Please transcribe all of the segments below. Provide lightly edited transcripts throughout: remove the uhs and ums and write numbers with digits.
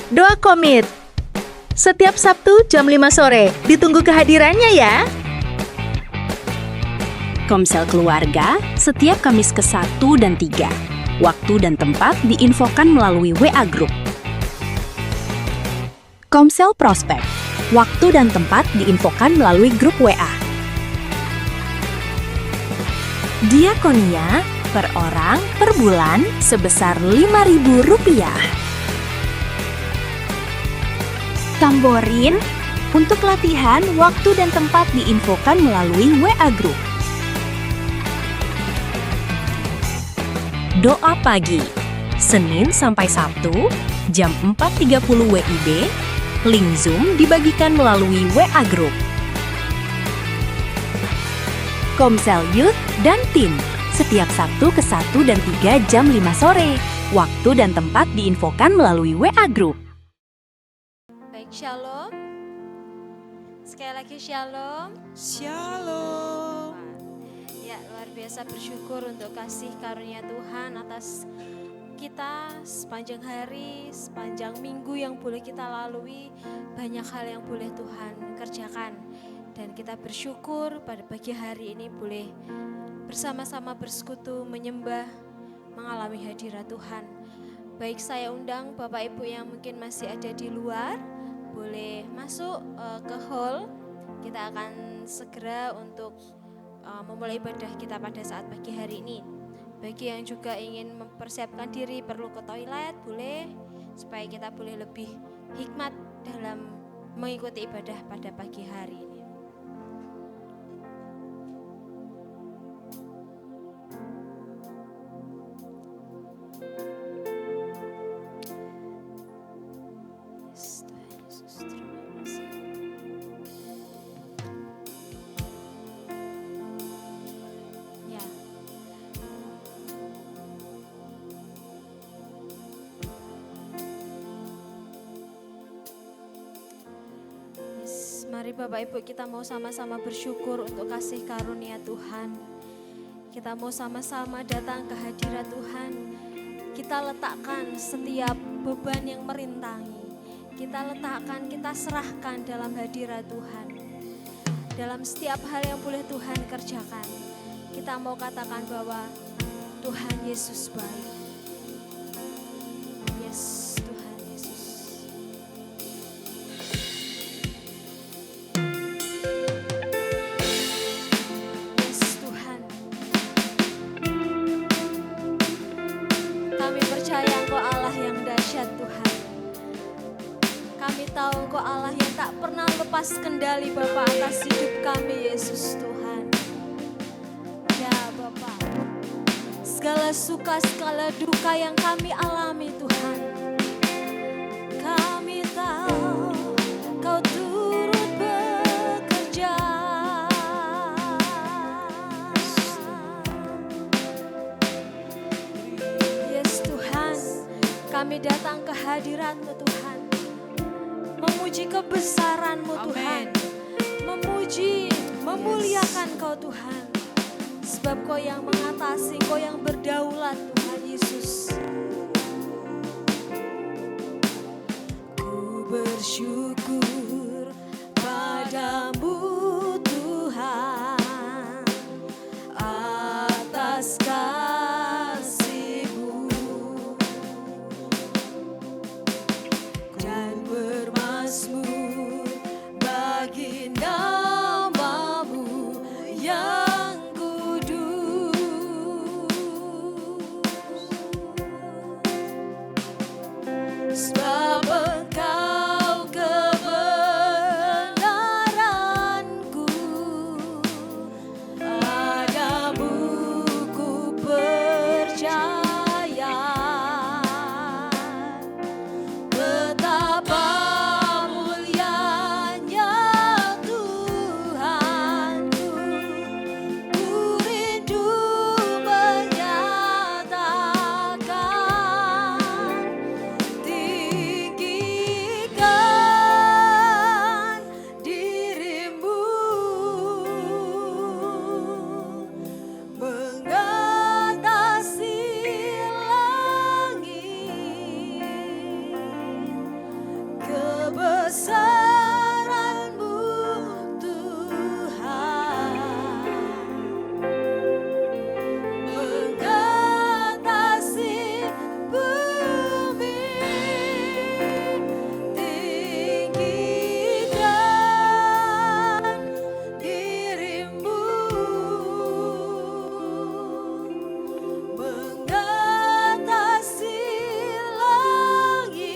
Doa Komit. Setiap Sabtu jam 5 sore, ditunggu kehadirannya ya. Komsel Keluarga setiap Kamis ke-1 dan 3. Waktu dan tempat diinfokan melalui WA Group. Komsel Prospek. Waktu dan tempat diinfokan melalui grup WA. Diakonia per orang per bulan sebesar Rp5.000. Tamborin untuk latihan waktu dan tempat diinfokan melalui WA Group. Doa pagi, Senin sampai Sabtu, jam 4.30 WIB, link Zoom dibagikan melalui WA Group. Komsel Youth dan Tim, setiap Sabtu ke-1 dan 3 jam 5 sore. Waktu dan tempat diinfokan melalui WA Group. Baik, shalom. Sekali lagi shalom. Shalom. Ya, luar biasa bersyukur untuk kasih karunia Tuhan atas kita sepanjang hari, sepanjang minggu yang boleh kita lalui. Banyak hal yang boleh Tuhan kerjakan. Dan kita bersyukur pada pagi hari ini boleh bersama-sama bersekutu, menyembah, mengalami hadirat Tuhan. Baik, saya undang Bapak Ibu yang mungkin masih ada di luar, boleh masuk ke hall. Kita akan segera untuk memulai ibadah kita pada saat pagi hari ini. Bagi yang juga ingin mempersiapkan diri perlu ke toilet, boleh, supaya kita boleh lebih hikmat dalam mengikuti ibadah pada pagi hari ini. Mari Bapak Ibu, kita mau sama-sama bersyukur untuk kasih karunia Tuhan. Kita mau sama-sama datang ke hadirat Tuhan. Kita letakkan setiap beban yang merintangi. Kita letakkan, kita serahkan dalam hadirat Tuhan. Dalam setiap hal yang boleh Tuhan kerjakan, kita mau katakan bahwa Tuhan Yesus baik. Yes, Tuhan Yesus. Yes, Tuhan. Kami percaya Engkau Allah yang dahsyat, Tuhan. Kami tahu Engkau Allah yang tak pernah lepas kendali Bapa atas hidup kami, Yesus Tuhan. Ya Bapa, segala suka, segala duka yang kami alami Tuhan, kami tahu Kau turut bekerja. Yes Tuhan, kami datang ke hadirat-Mu Tuhan, memuji kebesaran-Mu Tuhan, memuji, memuliakan Kau Tuhan. Sebab Kau yang mengatasi, Kau yang berdaulat Tuhan Yesus. Ku bersyukur padamu Tuhan atas kasih-Mu dan bermazmur bagi nama-Mu yang sebab Engkau kebenaranku, padamu ku percaya. Betapa mulianya Tuhanku, ku rindu menyatakan kebesaran-Mu Tuhan mengatasi bumi, tinggikan diri-Mu mengatasi langit,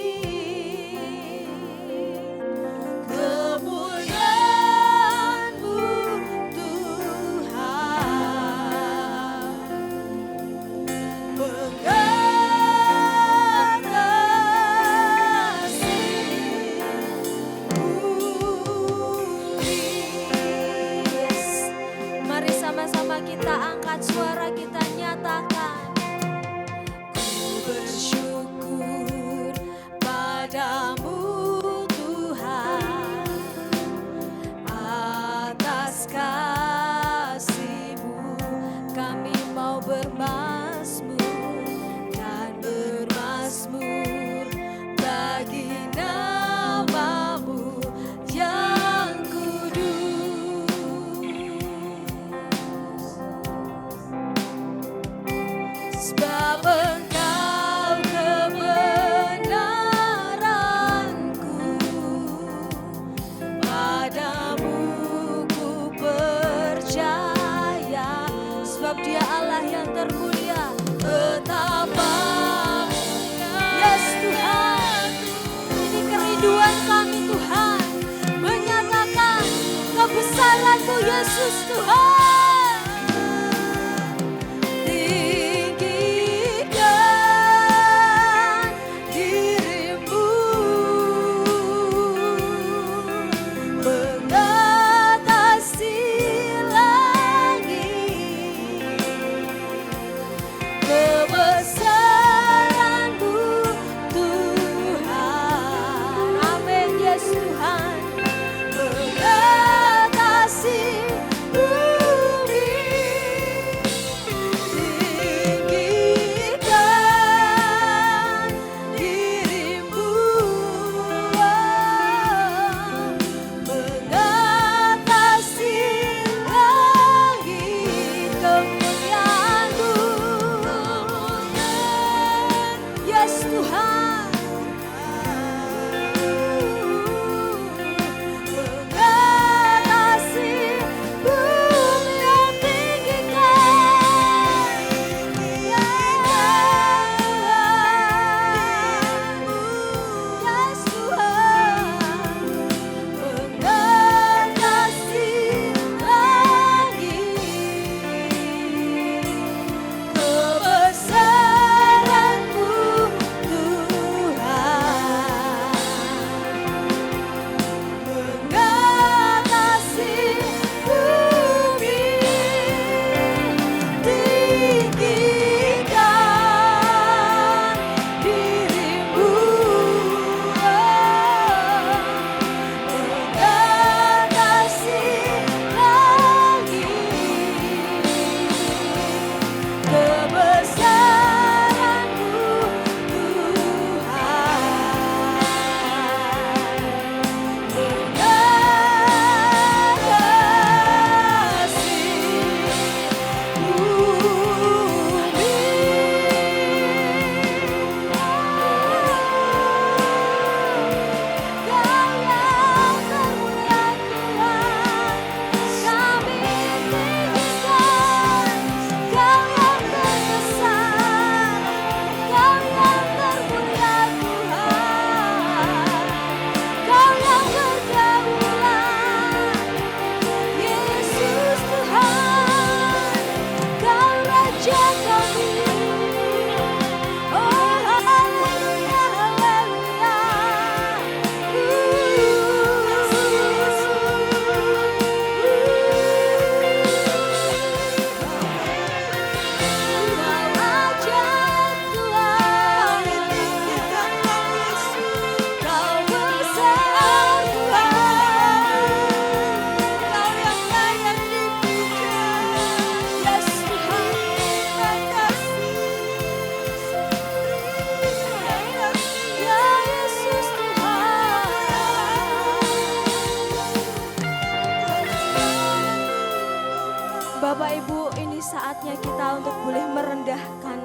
rendahkan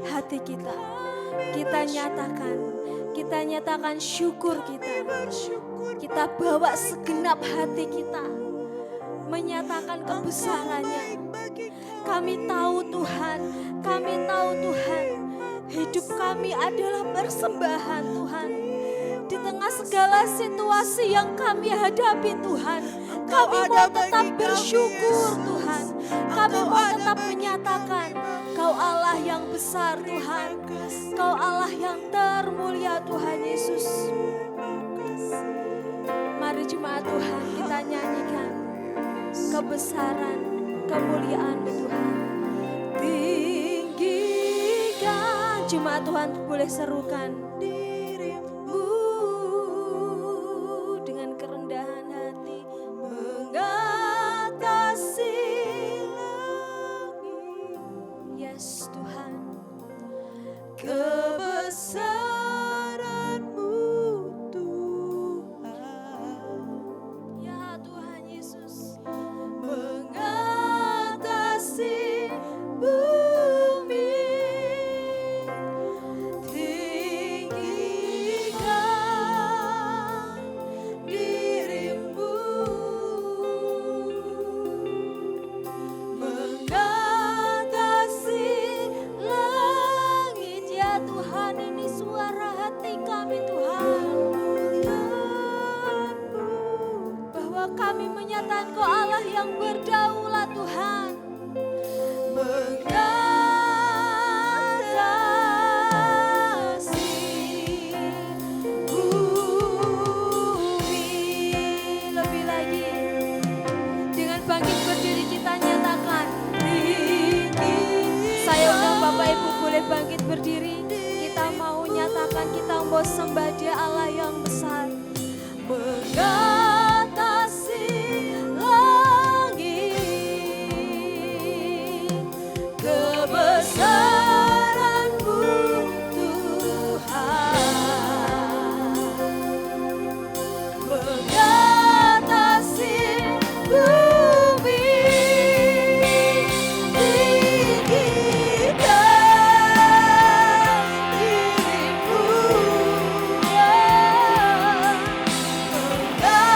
hati kita. Kita nyatakan syukur kita. Kita bawa segenap hati kita, menyatakan kebesarannya. Kami tahu Tuhan, hidup kami adalah persembahan Tuhan. Di tengah segala situasi yang kami hadapi Tuhan, kami mau tetap bersyukur Tuhan. Kami mau tetap menyatakan Kau Allah yang besar Tuhan, Kau Allah yang termulia Tuhan Yesus. Mari jemaat Tuhan kita nyanyikan kebesaran, kemuliaan-Mu Tuhan. Tinggikan, jemaat Tuhan boleh serukan dirimu dengan kerendahan hati, mengatasi langit. Yes Tuhan, kebesaran-Mu Tuhan. Ya Tuhan Yesus, mengatasi bumi. Tinggikan dirimu, mengatasi langit. Ya Tuhan, ini suara hati kami Tuhan, bahwa kami menyatakan Kau Allah yang berdaulat Tuhan. Mengatasi bumi. Lebih lagi, dengan bangkit berdiri kita nyatakan tinggi. Saya undang Bapak Ibu boleh bangkit berdiri. Kita mau nyatakan, kita mau sembah Dia Allah yang besar. Mengatasi langit, kebesaran-Mu Tuhan. Mengatasi bumi. Tinggikan dirimu, mengatasi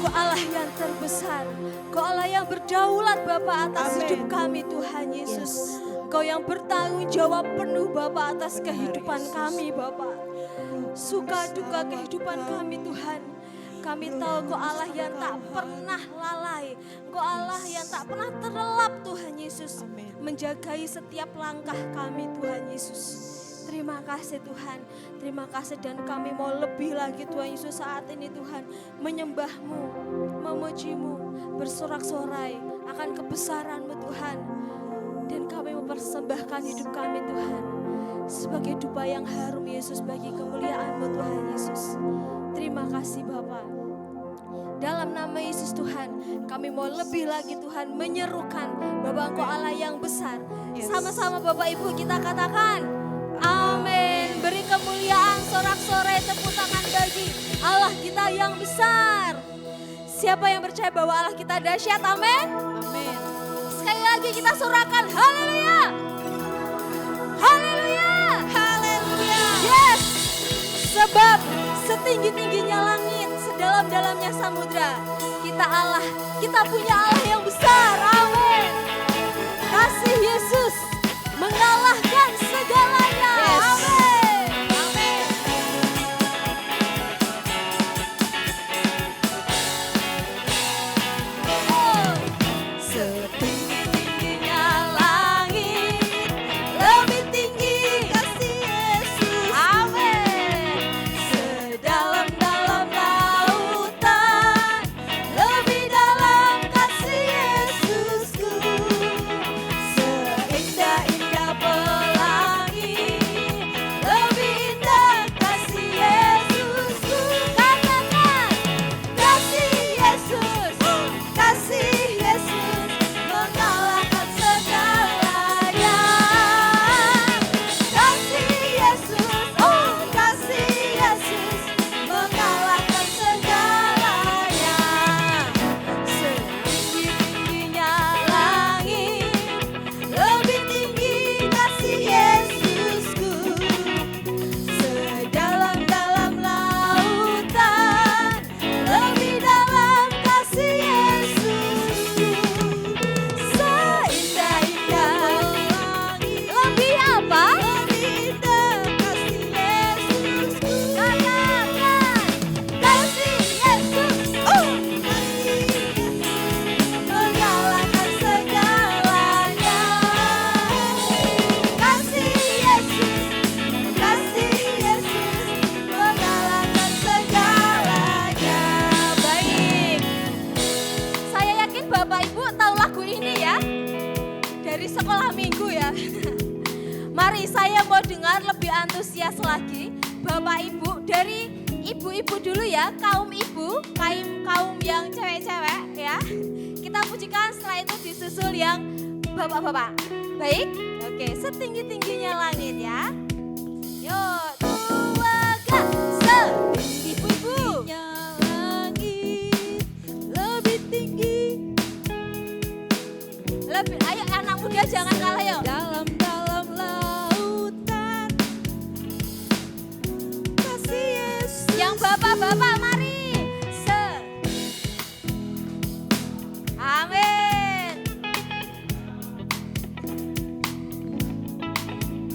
Kau Allah yang terbesar, Kau Allah yang berdaulat Bapa atas Amin. hidup kami Tuhan Yesus. Kau yang bertanggung jawab penuh Bapa atas kehidupan kami Bapa. Suka duka kehidupan kami Tuhan. Kami tahu Kau Allah yang tak pernah lalai. Kau Allah yang tak pernah terlelap Tuhan Yesus. Amin. Menjagai setiap langkah kami Tuhan Yesus. Terima kasih Tuhan, terima kasih dan kami mau lebih lagi Tuhan Yesus saat ini Tuhan. Menyembah-Mu, memuji-Mu, bersorak-sorai akan kebesaran-Mu Tuhan. Dan kami mempersembahkan hidup kami Tuhan. Sebagai dupa yang harum Yesus bagi kemuliaan-Mu Tuhan Yesus. Terima kasih Bapa. Dalam nama Yesus Tuhan, kami mau lebih lagi Tuhan menyerukan Bapa Engkau Allah yang besar. Yes. Sama-sama Bapak Ibu kita katakan, amin. Beri kemuliaan sorak-sorai tepuk tangan bagi Allah kita yang besar. Siapa yang percaya bahwa Allah kita dahsyat, amin. Amin. Sekali lagi kita sorakan, haleluya. Haleluya. Haleluya. Yes. Sebab setinggi-tingginya langit, sedalam-dalamnya samudra, kita Allah, kita punya Allah yang besar. Amin. Kasih Yesus mengalahkan segalanya. Yes. Amin. Amin. Oh. Setinggi-tingginya langit, lebih tinggi kasih Yesus. Amin. Sedalam-dalam lautan, lebih dalam kasih Yesusku. Seindah-indah pelangi, lebih indah kasih Yesusku. Katakan, kasih Yesus, kasih Yesus mengalahkan segalanya. Kasih Yesus, oh kasih Yesus mengalahkan segalanya. Setinggi-tingginya langit, lebih tinggi kasih Yesusku. Sedalam-dalam lautan, lebih dalam kasih Yesusku. Seindah-indah langit, lebih apa? Lebih indah kasih Yesusku. Katakan, kasih Yesus, oh kasih Yesus mengalahkan segalanya. Kasih Yesus mengalahkan segalanya. Baik, saya yakin Bapak Ibu tahu lagu ini ya, dari sekolah minggu ya. Mari saya mau dengar lebih antusias lagi Bapak Ibu, dari ibu-ibu dulu ya, kaum ibu, kaum yang cewek-cewek ya. Kita pujikan, setelah itu disusul yang bapak-bapak. Baik, oke, setinggi-tingginya langit ya. Yuk, 2, ga, ibu-ibu. Langit lebih tinggi, Lebih, ayo anak muda jangan kalah yuk. dalam-dalam lautan, kasih Yesus. Yang bapak-bapak mari. Amin.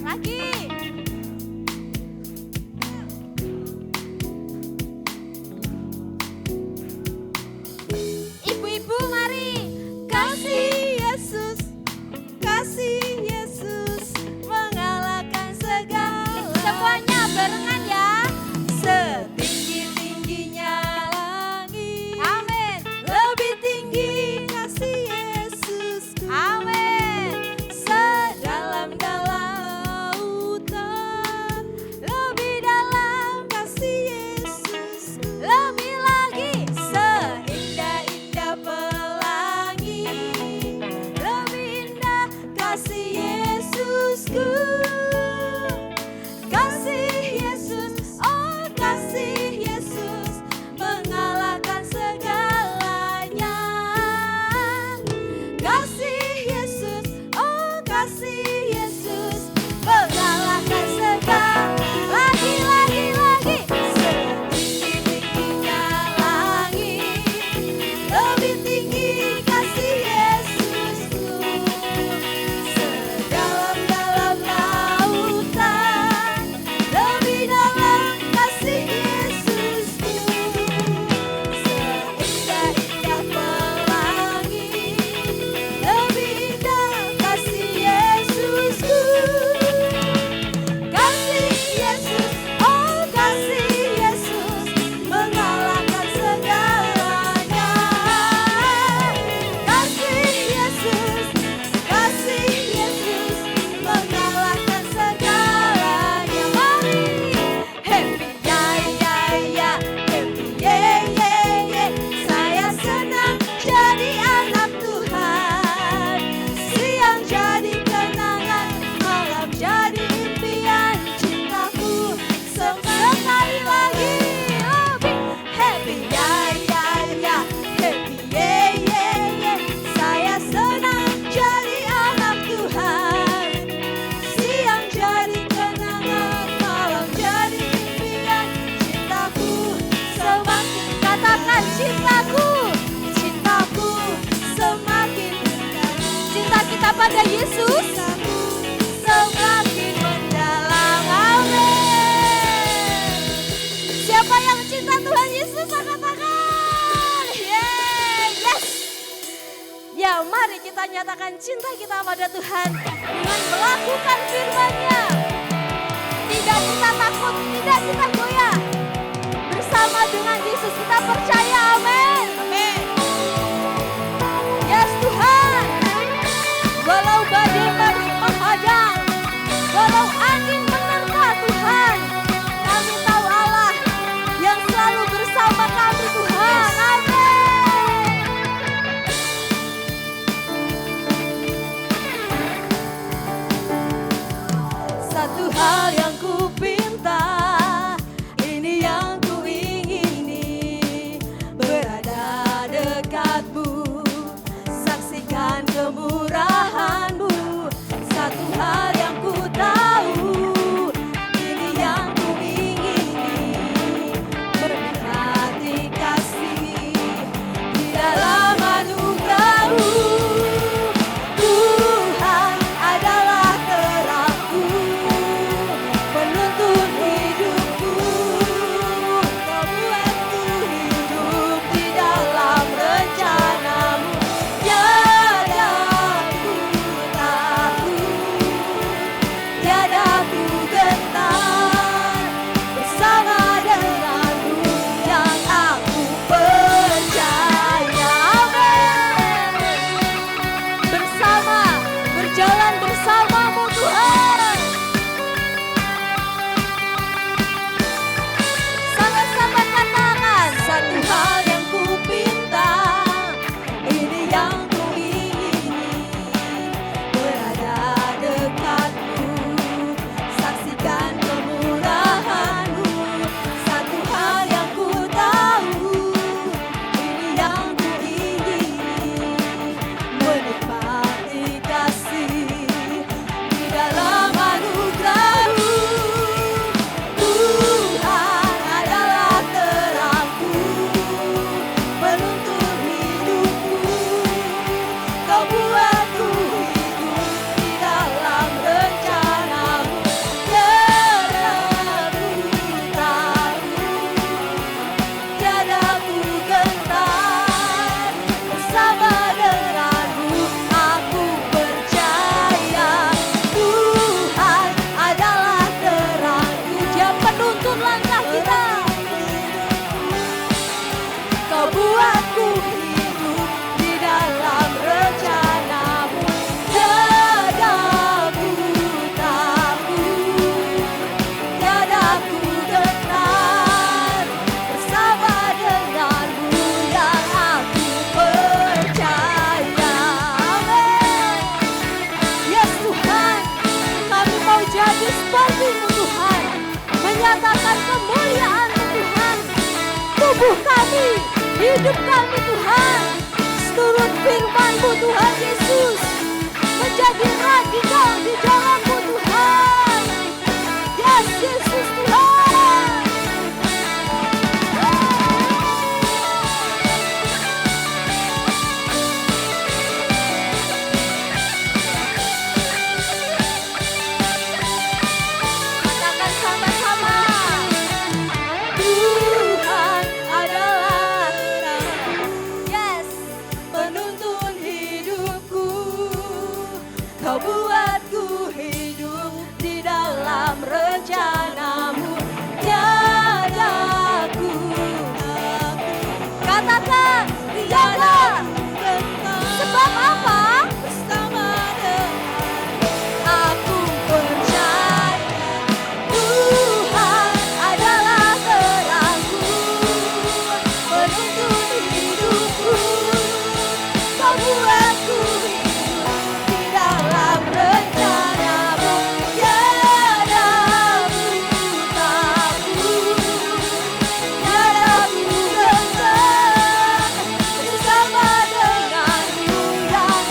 Lagi. kepada Yesus semakin mendalam. Amin. Siapa yang cinta Tuhan Yesus angkat tangan. Yes. Ya, mari kita nyatakan cinta kita pada Tuhan dengan melakukan firman-Nya. Tidak kita takut, tidak kita goyah. Bersama dengan Yesus kita percaya, amin. Amin. Yes Tuhan. Walau badai menghadang, walau angin menerpa Tuhan, kami tahu Allah yang selalu bersama kami Tuhan. Amin. Satu hal yang ku pinta, ini yang ku ingini, berada dekatmu, saksikan kemurahan-Mu. Satu hal yang ku tahu, ini yang ku ingini, menikmati kasih di dalam anugerah-Mu. Tuhan adalah terangku, penuntun hidupku. Kau buatku hidup di dalam rencana-Mu. Tiada ku takut, tiada ku gentar, bersama denganmu yang aku percaya. Amin. Bersama, berjalan bersama-Mu Tuhan. Sama-sama katakan, satu hal yang ku pinta, ini yang ku ingini, berada dekatmu, saksikan kemurahan-Mu. Satu hal yang ku tahu, ini yang ku ingini, menikmati kasih di dalam anugerah-Mu. Tuhan adalah terangku, penuntun hidupku. Kau buatku hidup di dalam rencana-Mu. Tiada ku takut, tiada ku gentar, bersama denganmu aku percaya. Tuhan adalah terangku, Dia penuntun langkah kita. Kau buatku hidup di dalam rencana-Mu. Tiada ku takut, tiada ku gentar, bersama denganmu yang aku percaya. Amin. Yes Tuhan, kami mau jadi seperti-Mu Tuhan, menyatakan kemuliaan-Mu Tuhan. Tubuh kami, hidup kami Tuhan, seturut firman-Mu Tuhan Yesus, menjadi radikal di dalam-Mu Tuhan. Yes Yesus Tuhan. Katakan sama-sama. Tuhan adalah terangku. Yes. Penuntun hidupku. Kau buatku hidup di dalam rencana-Mu. Tiada ku takut. Katakan, tiada. Sebab apa? Bersama denganmu aku percaya. Tuhan adalah terangku, penuntun hidupku. Kau buatku hidup di dalam rencana-Mu. Tiada ku takut, tiada ku gentar, bersama denganmu yang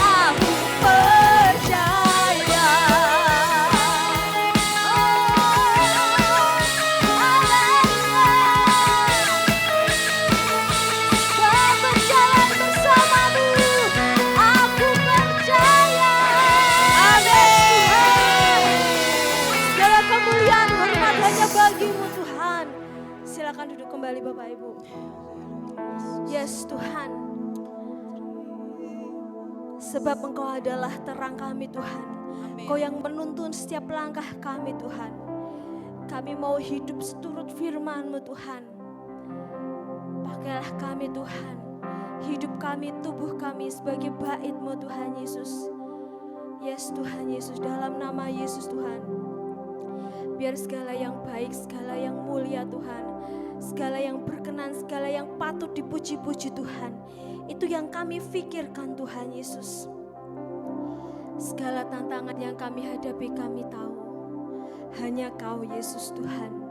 kembali Bapak Ibu. Yes Tuhan, sebab Engkau adalah terang kami Tuhan. Engkau yang menuntun setiap langkah kami Tuhan. Kami mau hidup seturut firman-Mu Tuhan. Pakailah kami Tuhan, hidup kami, tubuh kami sebagai bait-Mu Tuhan Yesus. Yes Tuhan Yesus, dalam nama Yesus Tuhan. Biar segala yang baik, segala yang mulia Tuhan, segala yang berkenan, segala yang patut dipuji-puji Tuhan, itu yang kami pikirkan Tuhan Yesus. Segala tantangan yang kami hadapi kami tahu, hanya Kau Yesus Tuhan.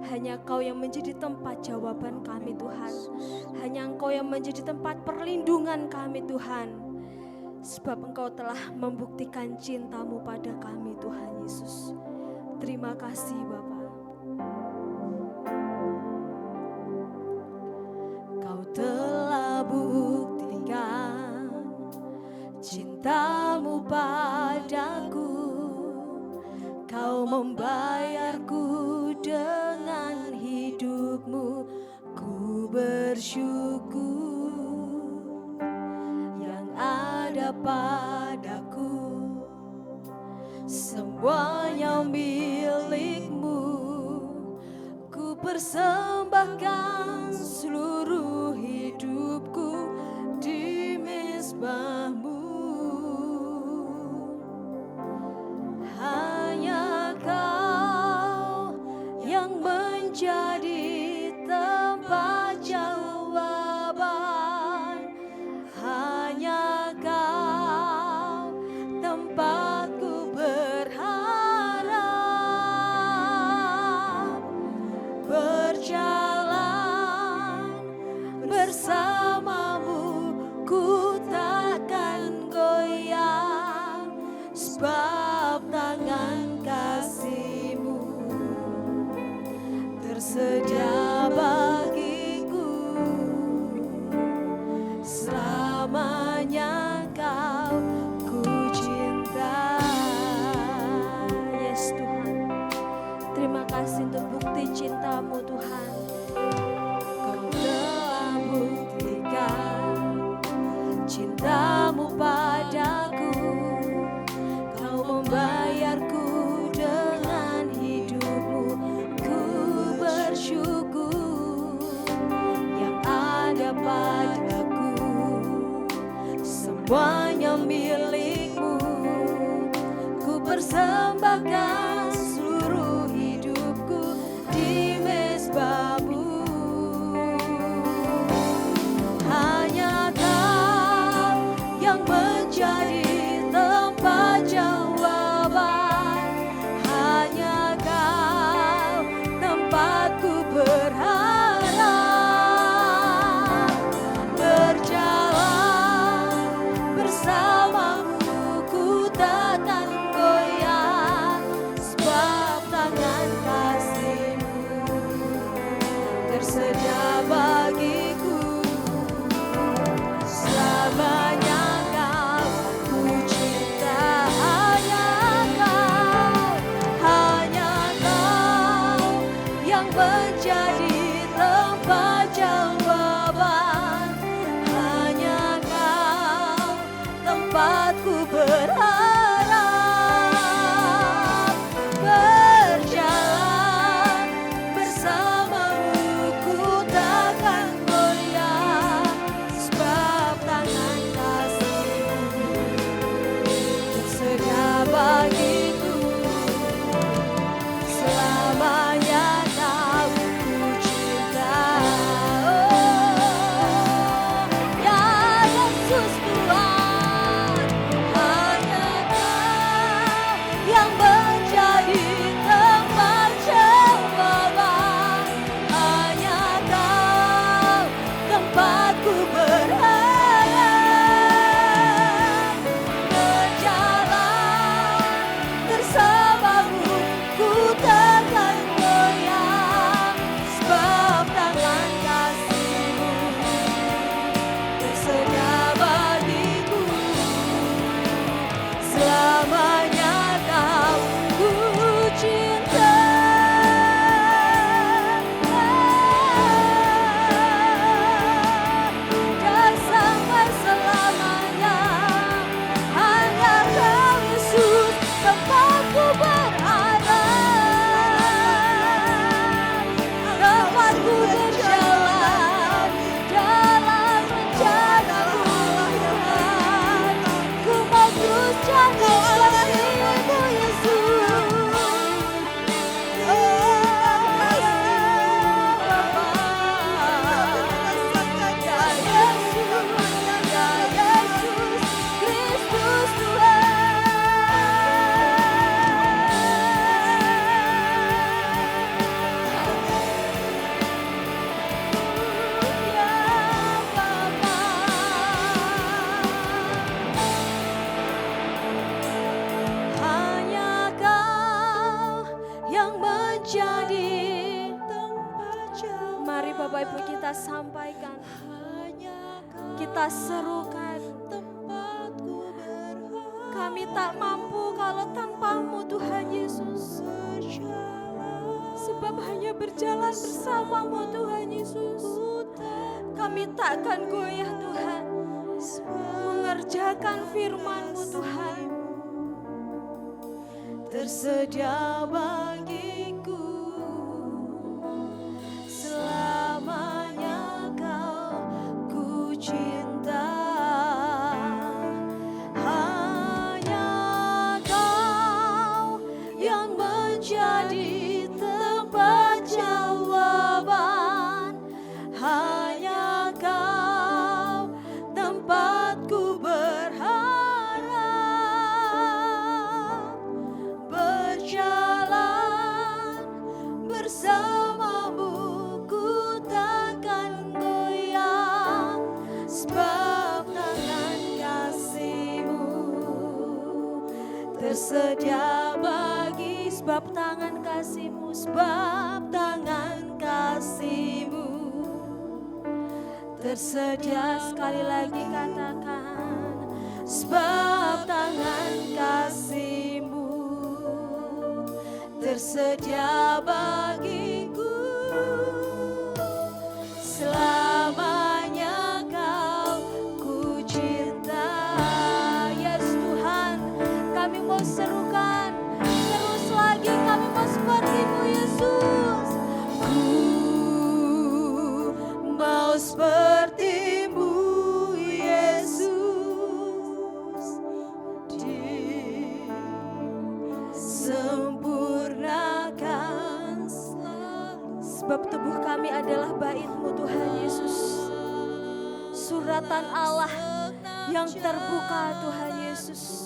Hanya Kau yang menjadi tempat jawaban kami Tuhan. Hanya Engkau yang menjadi tempat perlindungan kami Tuhan. Sebab Engkau telah membuktikan cinta-Mu pada kami Tuhan Yesus. Terima kasih Bapa. Kau telah buktikan cinta-Mu padaku. Kau membayarku dengan hidup-Mu. Ku bersyukur yang ada padaku. Semuanya milik-Mu, ku persembahkan seluruh hidupku di mezbah-Mu. Hanya Kau yang menjadi tempat jawaban. Hanya Kau tempatku berharap. Berjalan bersama-Mu, ku takkan goyang. Sebab tangan kasih-Mu tersedia bagiku. Selamanya Kau ku cinta. Yes Tuhan, terima kasih untuk bukti cinta-Mu Tuhan. Kau telah buktikan cinta-Mu padaku. Kau membayarku dengan hidup-Mu. Ku bersyukur yang ada padaku. Semuanya milik-Mu. Ku persembahkan seluruh hidupku di mezbah-Mu. Hanya Kau yang menjadi tempat jawaban. Hanya Kau tempatku berharap. Berjalan bersama-Mu, ku takkan goyang. Sebab tangan kasih-Mu tersedia bagiku. Selamanya Kau ku cinta. Hanya Kau yang menjadi tempat jawaban. Hanya Kau tempatku berharap. Berjalan bersama-Mu, ku takkan goyang. Sebab tangan kasih-Mu tersedia bagiku. Selamanya Kau ku cinta. Oh, ya Yesus Tuhan. Hanya kita serukan. Kami tak mampu kalau tanpa-Mu Tuhan Yesus. Sebab hanya berjalan bersama-Mu Tuhan Yesus, kami takkan goyah Tuhan. Mengerjakan firman-Mu Tuhan. Tersedia bagiku selamanya Kau ku cinta. Hanya Kau yang menjadi tempat jawaban. Hanya Kau tempatku berharap. Berjalan bersamamu ku takkan goyah. Sebab tangan kasih-Mu tersedia bagi. Sebab tangan kasih-Mu, sebab tangan kasih-Mu tersedia. Sekali lagi katakan, sebab tangan kasih-Mu tersedia bagiku. Selamanya Kau ku cinta. Yes Tuhan, kami mau serukan terus lagi, kami mau seperti-Mu Yesus. Ku mau seperti-Mu Yesus, disempurnakan selalu. Sebab tubuh kami adalah bait-Mu Tuhan Yesus. Suratan Allah yang terbuka Tuhan Yesus.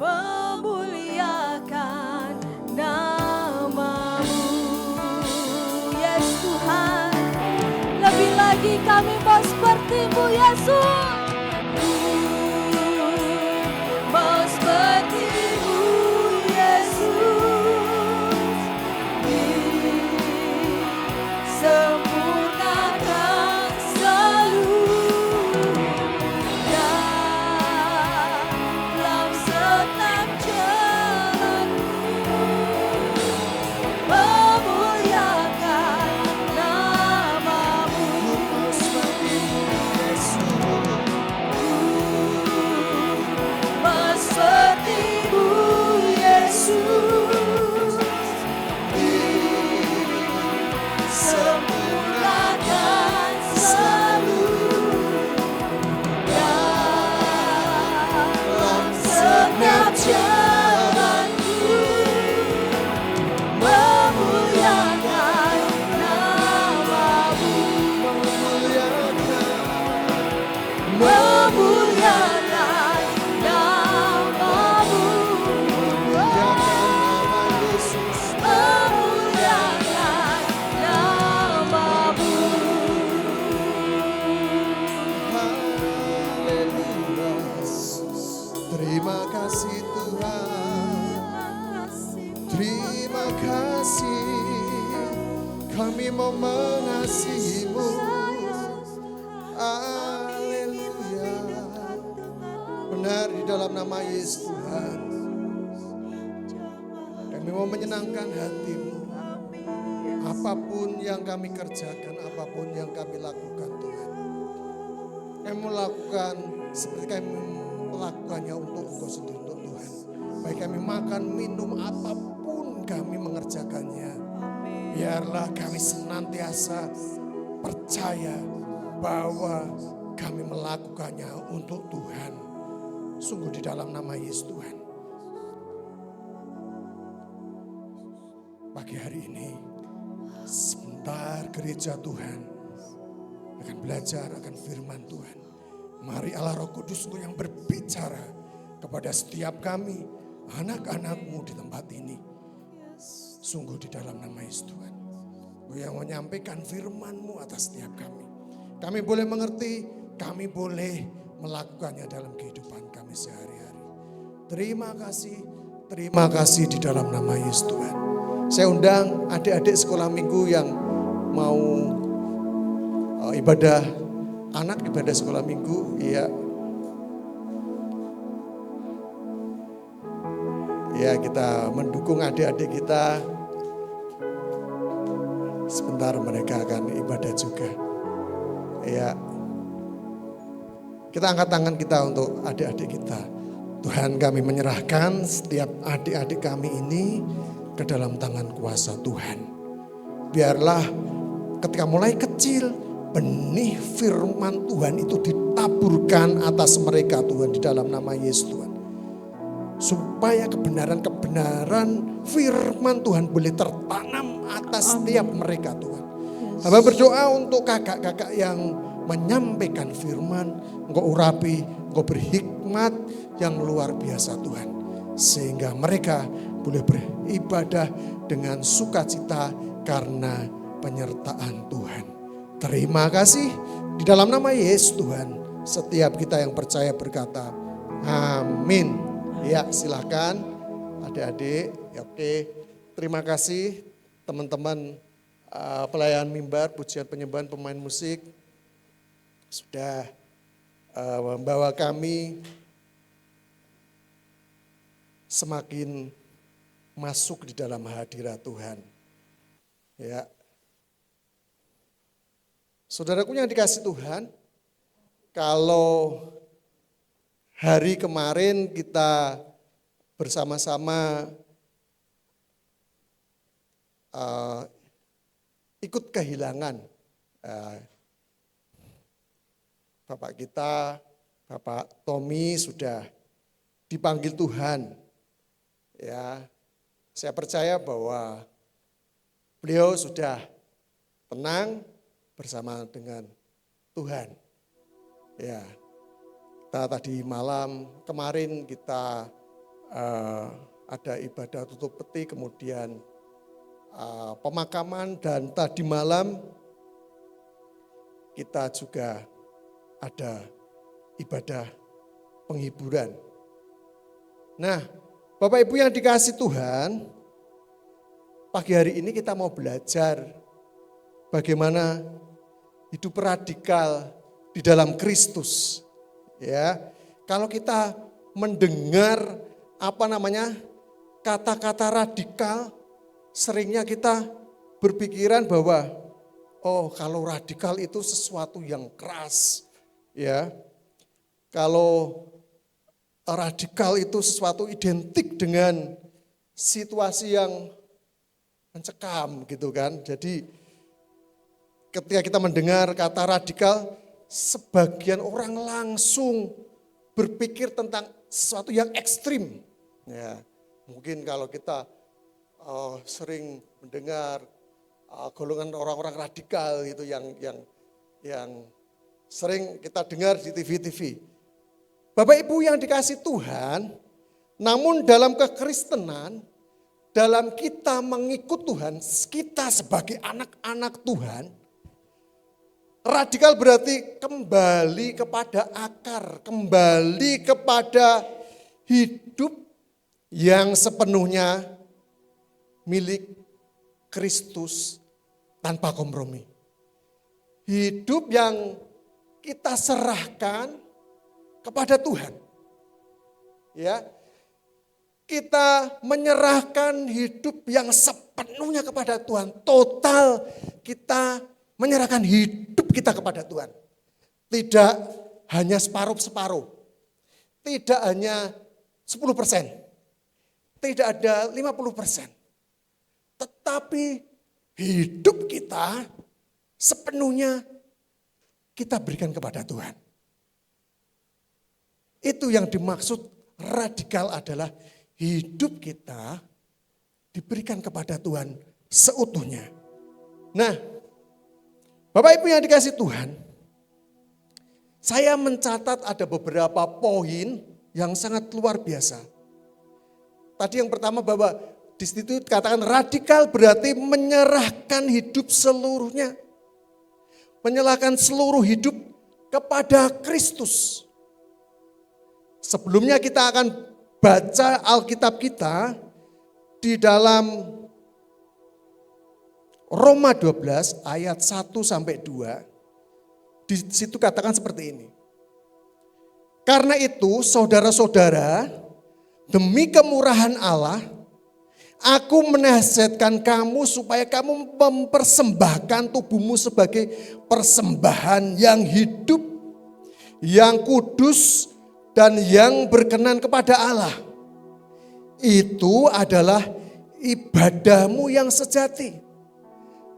Memuliakan nama-Mu. Yes Tuhan, lebih lagi kami mau seperti-Mu Yesus. Mau seperti-Mu Yesus, disempurnakan selalu. Dalam setiap jalanku, memuliakan nama-Mu. Seperti-Mu Yesus, disempurnakan selalu. Dalam setiap jalanku, memuliakan nama-Mu. Memuliakan nama-Mu. Memuliakan nama-Mu. Haleluya. Terima kasih Tuhan, terima kasih. Kami mau mengasihi-Mu. Haleluya. Benar di dalam nama Yesus Tuhan, kami mau menyenangkan hati-Mu. Apapun yang kami kerjakan, apapun yang kami lakukan Tuhan, kami melakukan seperti kami melakukannya untuk Engkau sendiri, untuk Tuhan. Baik kami makan, minum, apapun kami mengerjakannya, biarlah kami senantiasa percaya bahwa kami melakukannya untuk Tuhan. Sungguh di dalam nama Yesus Tuhan. Pagi hari ini, sebentar gereja Tuhan akan belajar akan firman Tuhan. Mari Allah Roh Kudus yang berbicara kepada setiap kami, anak-anak-Mu di tempat ini. Sungguh di dalam nama Yesus Tuhan. Engkau yang menyampaikan firman-Mu atas setiap kami. Kami boleh mengerti, kami boleh melakukannya dalam kehidupan kami sehari-hari. Terima kasih di dalam nama Yesus Tuhan. Saya undang adik-adik sekolah minggu yang mau ibadah anak ibadah sekolah minggu, ya. Ya, kita mendukung adik-adik kita. Sebentar mereka akan ibadah juga. Ya. Kita angkat tangan kita untuk adik-adik kita. Tuhan, kami menyerahkan setiap adik-adik kami ini ke dalam tangan kuasa Tuhan. Biarlah ketika mulai kecil, benih firman Tuhan itu ditaburkan atas mereka Tuhan, di dalam nama Yesus Tuhan. Supaya kebenaran-kebenaran firman Tuhan boleh tertanam atas setiap mereka Tuhan. Hamba berdoa untuk kakak-kakak yang menyampaikan firman, Engkau urapi, Engkau berhikmat yang luar biasa Tuhan. Sehingga mereka boleh beribadah dengan sukacita karena penyertaan Tuhan. Terima kasih di dalam nama Yesus Tuhan. Setiap kita yang percaya berkata, amin. Ya, silahkan adik-adik. Ya, oke. Terima kasih teman-teman pelayan mimbar, pujian penyembahan, pemain musik. Sudah membawa kami semakin masuk di dalam hadirat Tuhan. Ya. Saudaraku yang dikasih Tuhan, kalau hari kemarin kita bersama-sama ikut kehilangan Bapak kita, Bapak Tommy sudah dipanggil Tuhan. Ya, saya percaya bahwa beliau sudah tenang bersama dengan Tuhan. Ya. Kita tadi malam kemarin kita ada ibadah tutup peti, kemudian pemakaman, dan tadi malam kita juga ada ibadah penghiburan. Nah, Bapak Ibu yang dikasih Tuhan, pagi hari ini kita mau belajar bagaimana hidup radikal di dalam Kristus. Ya, kalau kita mendengar kata-kata radikal, seringnya kita berpikiran bahwa kalau radikal itu sesuatu yang keras, ya. Kalau radikal itu sesuatu identik dengan situasi yang mencekam gitu kan. Jadi ketika kita mendengar kata radikal, sebagian orang langsung berpikir tentang sesuatu yang ekstrim. Ya, mungkin kalau kita sering mendengar golongan orang-orang radikal itu yang sering kita dengar di TV-TV. Bapak Ibu yang dikasih Tuhan, namun dalam kekristenan, dalam kita mengikut Tuhan, kita sebagai anak-anak Tuhan, radikal berarti kembali kepada akar, kembali kepada hidup yang sepenuhnya milik Kristus tanpa kompromi. Hidup yang kita serahkan kepada Tuhan. Ya. Kita menyerahkan hidup yang sepenuhnya kepada Tuhan. Total kita menyerahkan hidup kita kepada Tuhan. Tidak hanya separuh-separuh. Tidak hanya 10%. Tidak ada 50%. Tetapi hidup kita sepenuhnya kita berikan kepada Tuhan. Itu yang dimaksud radikal adalah hidup kita diberikan kepada Tuhan seutuhnya. Nah, Bapak Ibu yang dikasih Tuhan, saya mencatat ada beberapa poin yang sangat luar biasa. Tadi yang pertama bahwa di situ katakan radikal berarti menyerahkan hidup seluruhnya. Menyerahkan seluruh hidup kepada Kristus. Sebelumnya kita akan baca Alkitab kita di dalam Roma 12 ayat 1 sampai 2. di situ katakan seperti ini. Karena itu saudara-saudara, demi kemurahan Allah, aku menasihatkan kamu supaya kamu mempersembahkan tubuhmu sebagai persembahan yang hidup, yang kudus, dan yang berkenan kepada Allah. Itu adalah ibadahmu yang sejati.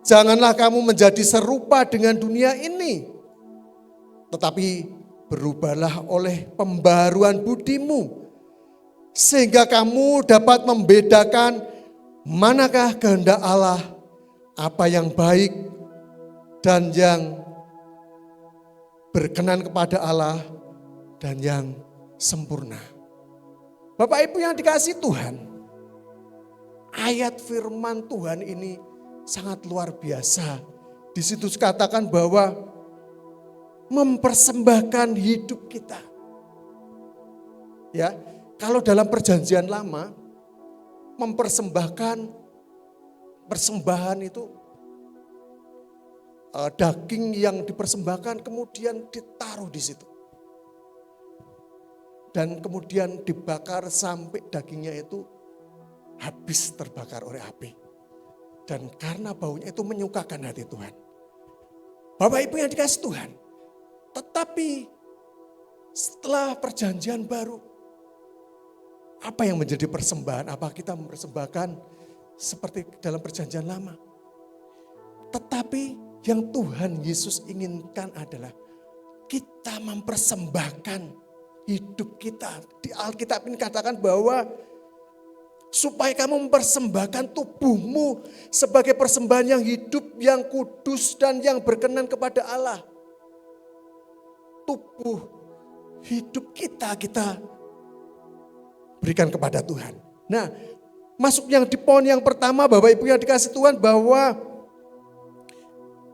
Janganlah kamu menjadi serupa dengan dunia ini, tetapi berubahlah oleh pembaharuan budimu, sehingga kamu dapat membedakan manakah kehendak Allah, apa yang baik dan yang berkenan kepada Allah dan yang sempurna. Bapak Ibu yang dikasihi Tuhan, ayat firman Tuhan ini sangat luar biasa. Di situ dikatakan bahwa mempersembahkan hidup kita. Ya, kalau dalam perjanjian lama mempersembahkan persembahan itu daging yang dipersembahkan kemudian ditaruh di situ. Dan kemudian dibakar sampai dagingnya itu habis terbakar oleh api. Dan karena baunya itu menyukakan hati Tuhan. Bapak Ibu yang dikasihi Tuhan. Tetapi setelah perjanjian baru, apa yang menjadi persembahan? Apa kita mempersembahkan seperti dalam perjanjian lama? Tetapi yang Tuhan Yesus inginkan adalah kita mempersembahkan hidup kita. Di Alkitab ini katakan bahwa supaya kamu mempersembahkan tubuhmu sebagai persembahan yang hidup, yang kudus, dan yang berkenan kepada Allah. Tubuh hidup kita berikan kepada Tuhan. Nah, masuk yang di poin yang pertama Bapak Ibu yang dikasihi Tuhan, bahwa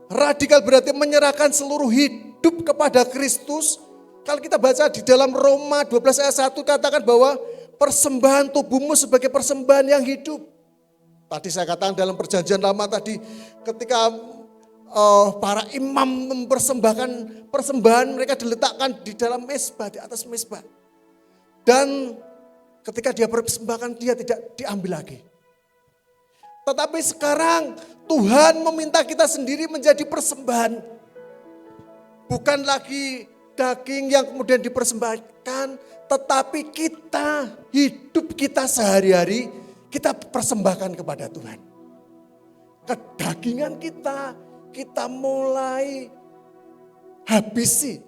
radikal berarti menyerahkan seluruh hidup kepada Kristus. Kalau kita baca di dalam Roma 12 ayat 1 katakan bahwa persembahan tubuhmu sebagai persembahan yang hidup. Tadi saya katakan dalam perjanjian lama tadi ketika para imam mempersembahkan persembahan, mereka diletakkan di dalam mezbah, di atas mezbah. Dan ketika dia persembahkan, dia tidak diambil lagi. Tetapi sekarang Tuhan meminta kita sendiri menjadi persembahan. Bukan lagi daging yang kemudian dipersembahkan, tetapi kita, hidup kita sehari-hari, kita persembahkan kepada Tuhan. Kedagingan kita mulai habisi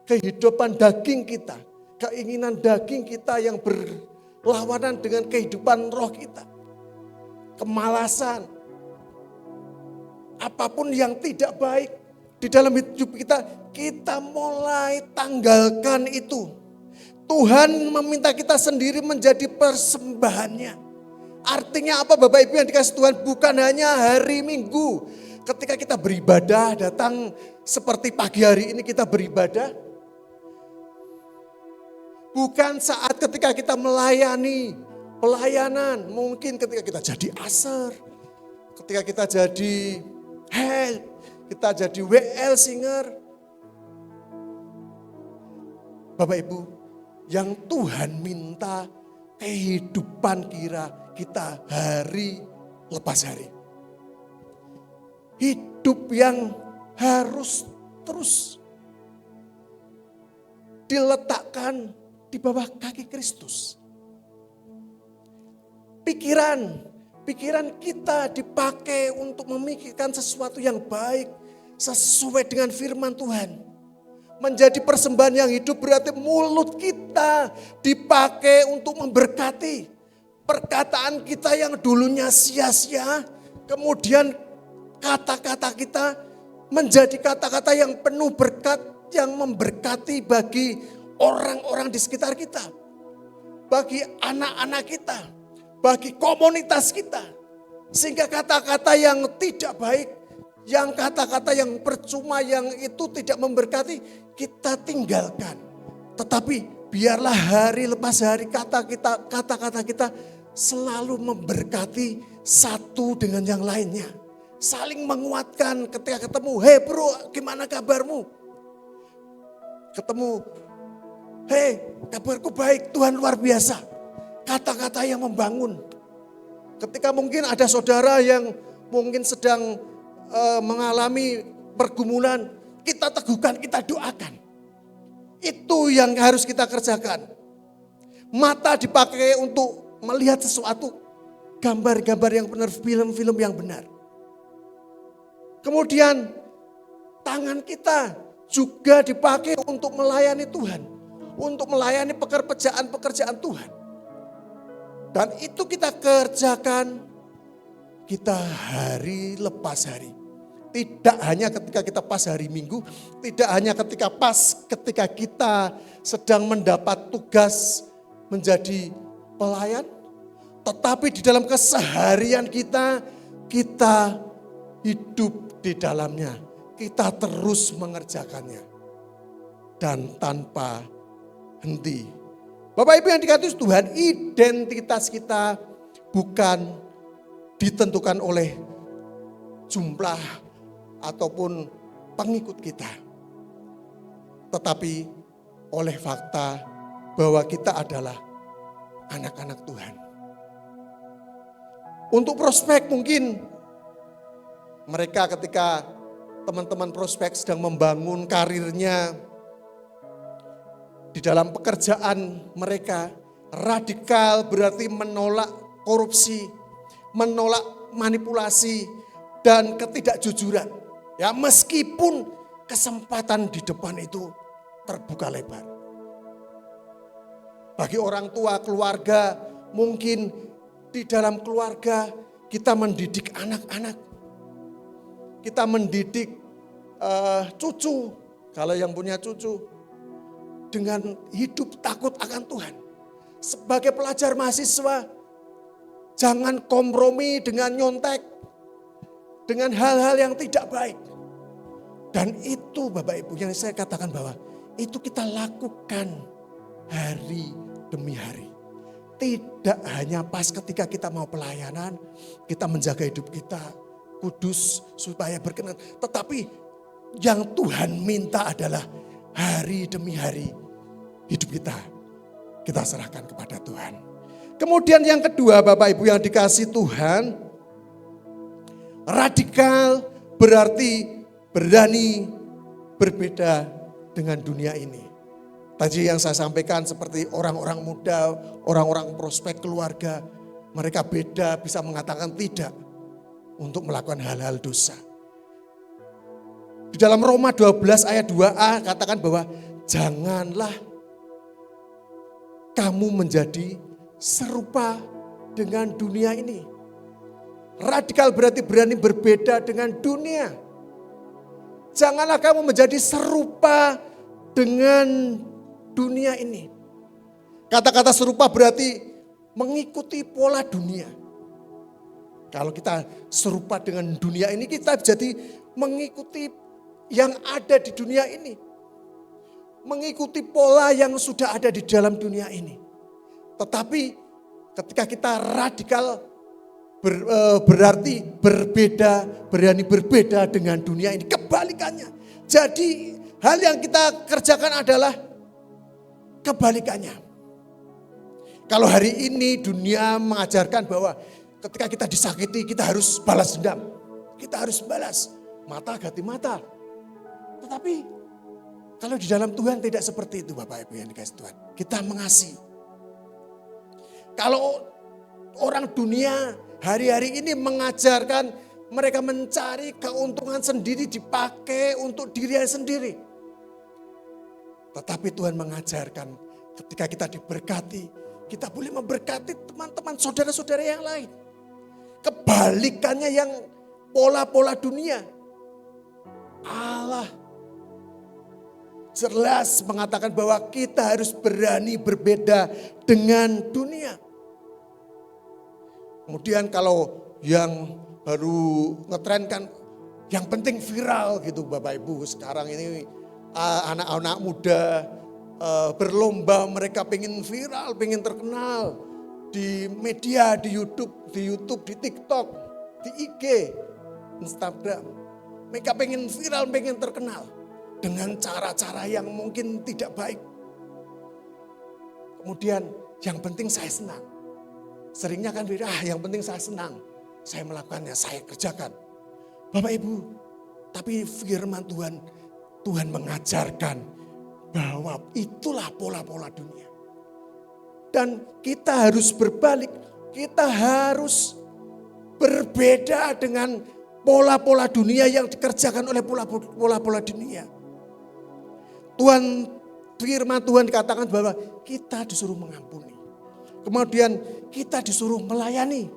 kehidupan daging kita. Keinginan daging kita yang berlawanan dengan kehidupan roh kita. Kemalasan. Apapun yang tidak baik di dalam hidup kita mulai tanggalkan itu. Tuhan meminta kita sendiri menjadi persembahannya. Artinya apa Bapak Ibu yang dikasihi Tuhan? Bukan hanya hari Minggu ketika kita beribadah, datang seperti pagi hari ini kita beribadah. Bukan saat ketika kita melayani, pelayanan. Mungkin ketika kita jadi asar, ketika kita jadi help, kita jadi WL singer. Bapak Ibu, yang Tuhan minta kehidupan kita hari lepas hari. Hidup yang harus terus diletakkan di bawah kaki Kristus. Pikiran kita dipakai untuk memikirkan sesuatu yang baik sesuai dengan firman Tuhan. Menjadi persembahan yang hidup berarti mulut kita dipakai untuk memberkati. Perkataan kita yang dulunya sia-sia, kemudian kata-kata kita menjadi kata-kata yang penuh berkat, yang memberkati bagi orang-orang di sekitar kita. Bagi anak-anak kita, bagi komunitas kita. Sehingga kata-kata yang tidak baik, yang kata-kata yang percuma, yang itu tidak memberkati, kita tinggalkan. Tetapi biarlah hari lepas hari kata-kata kita selalu memberkati satu dengan yang lainnya. Saling menguatkan ketika ketemu, "Hei bro, gimana kabarmu?" ketemu, hei kabarku baik, Tuhan luar biasa. Kata-kata yang membangun. Ketika mungkin ada saudara yang mungkin sedang mengalami pergumulan, kita teguhkan, kita doakan. Itu yang harus kita kerjakan. Mata dipakai untuk melihat sesuatu, gambar-gambar yang benar, film-film yang benar. Kemudian tangan kita juga dipakai untuk melayani Tuhan, untuk melayani pekerjaan-pekerjaan Tuhan. Dan itu kita kerjakan, kita hari lepas hari. Tidak hanya ketika kita pas hari Minggu, tidak hanya ketika kita sedang mendapat tugas menjadi pelayan, tetapi di dalam keseharian kita hidup di dalamnya. Kita terus mengerjakannya. Dan tanpa henti. Bapak Ibu yang dikasihi Tuhan, identitas kita bukan ditentukan oleh jumlah ataupun pengikut kita. Tetapi oleh fakta bahwa kita adalah anak-anak Tuhan. Untuk prospek mungkin mereka ketika teman-teman prospek sedang membangun karirnya di dalam pekerjaan mereka, radikal berarti menolak korupsi, menolak manipulasi dan ketidakjujuran. Ya, meskipun kesempatan di depan itu terbuka lebar. Bagi orang tua, keluarga, mungkin di dalam keluarga kita mendidik anak-anak. Kita mendidik cucu, kalau yang punya cucu, dengan hidup takut akan Tuhan. Sebagai pelajar mahasiswa, jangan kompromi dengan nyontek, dengan hal-hal yang tidak baik. Dan itu Bapak Ibu yang saya katakan bahwa itu kita lakukan hari demi hari. Tidak hanya pas ketika kita mau pelayanan, kita menjaga hidup kita kudus supaya berkenan. Tetapi yang Tuhan minta adalah hari demi hari hidup kita. Kita serahkan kepada Tuhan. Kemudian yang kedua Bapak Ibu yang dikasihi Tuhan, radikal berarti berani berbeda dengan dunia ini. Tadi yang saya sampaikan seperti orang-orang muda, orang-orang prospek keluarga, mereka beda, bisa mengatakan tidak untuk melakukan hal-hal dosa. Di dalam Roma 12 ayat 2a katakan bahwa janganlah kamu menjadi serupa dengan dunia ini. Radikal berarti berani berbeda dengan dunia. Janganlah kamu menjadi serupa dengan dunia ini. Kata-kata serupa berarti mengikuti pola dunia. Kalau kita serupa dengan dunia ini, kita jadi mengikuti yang ada di dunia ini. Mengikuti pola yang sudah ada di dalam dunia ini. Tetapi ketika kita radikal berarti berbeda, berani berbeda dengan dunia ini. Kebalikannya. Jadi hal yang kita kerjakan adalah kebalikannya. Kalau hari ini dunia mengajarkan bahwa ketika kita disakiti kita harus balas dendam. Kita harus balas. Mata ganti mata. Tetapi kalau di dalam Tuhan tidak seperti itu Bapak Ibu yang dikasihi Tuhan. Kita mengasihi. Kalau orang dunia hari-hari ini mengajarkan mereka mencari keuntungan sendiri dipakai untuk dirinya sendiri. Tetapi Tuhan mengajarkan ketika kita diberkati, kita boleh memberkati teman-teman saudara-saudara yang lain. Kebalikannya yang pola-pola dunia. Allah jelas mengatakan bahwa kita harus berani berbeda dengan dunia. Kemudian kalau yang baru ngetren kan yang penting viral gitu Bapak Ibu. Sekarang ini anak-anak muda berlomba, mereka pengen viral, pengen terkenal di media, di YouTube, di TikTok, di IG, Instagram. Mereka pengen viral, pengen terkenal. dengan cara-cara yang mungkin tidak baik. Kemudian yang penting saya senang. Seringnya kan yang penting saya senang. Saya melakukannya, saya kerjakan. Bapak Ibu, tapi firman Tuhan mengajarkan bahwa itulah pola-pola dunia. Dan kita harus berbalik, kita harus berbeda dengan pola-pola dunia yang dikerjakan oleh pola-pola dunia. Firman Tuhan dikatakan bahwa kita disuruh mengampuni. Kemudian kita disuruh melayani.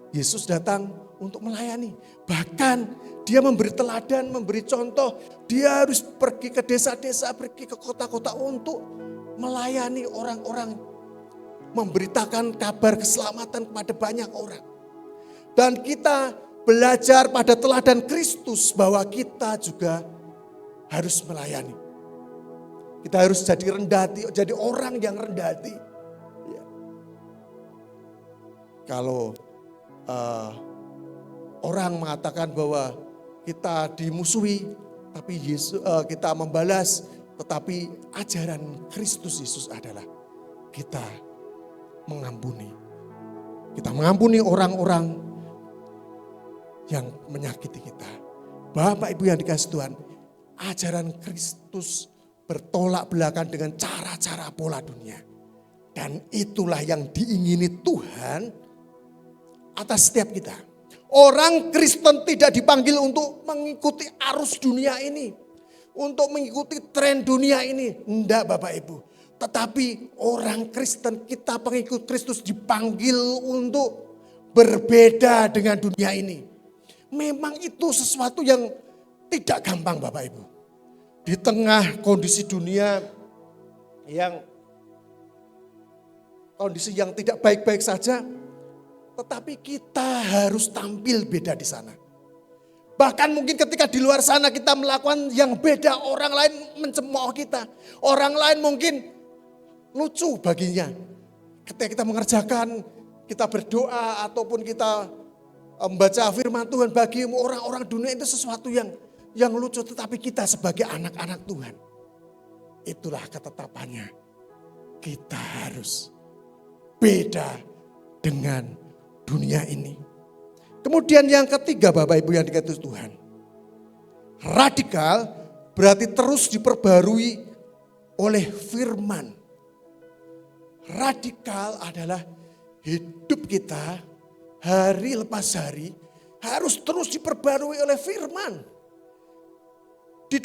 Yesus datang untuk melayani. Bahkan dia memberi teladan, memberi contoh. Dia harus pergi ke desa-desa, pergi ke kota-kota untuk melayani orang-orang. Memberitakan kabar keselamatan kepada banyak orang. Dan kita belajar pada teladan Kristus bahwa kita juga harus melayani. Kita harus jadi rendah hati, jadi orang yang rendah hati. Ya. Kalau orang mengatakan bahwa kita dimusuhi, tapi kita membalas, tetapi ajaran Kristus Yesus adalah kita mengampuni. Kita mengampuni orang-orang yang menyakiti kita. Bapak Ibu yang dikasihi Tuhan, ajaran Kristus bertolak belakang dengan cara-cara pola dunia. Dan itulah yang diingini Tuhan atas setiap kita. Orang Kristen tidak dipanggil untuk mengikuti arus dunia ini. Untuk mengikuti tren dunia ini. Enggak Bapak Ibu. Tetapi orang Kristen, kita pengikut Kristus dipanggil untuk berbeda dengan dunia ini. Memang itu sesuatu yang tidak gampang Bapak Ibu. Di tengah kondisi dunia yang tidak baik-baik saja, tetapi kita harus tampil beda di sana. Bahkan mungkin ketika di luar sana kita melakukan yang beda, orang lain mencemooh kita. Orang lain mungkin lucu baginya. Ketika kita mengerjakan, kita berdoa ataupun kita membaca firman Tuhan, bagi orang-orang dunia itu sesuatu yang lucu, tetapi kita sebagai anak-anak Tuhan, itulah ketetapannya. Kita harus beda dengan dunia ini. Kemudian yang ketiga Bapak Ibu yang dikasihi Tuhan. Radikal berarti terus diperbarui oleh firman. Radikal adalah hidup kita hari lepas hari harus terus diperbarui oleh firman. Di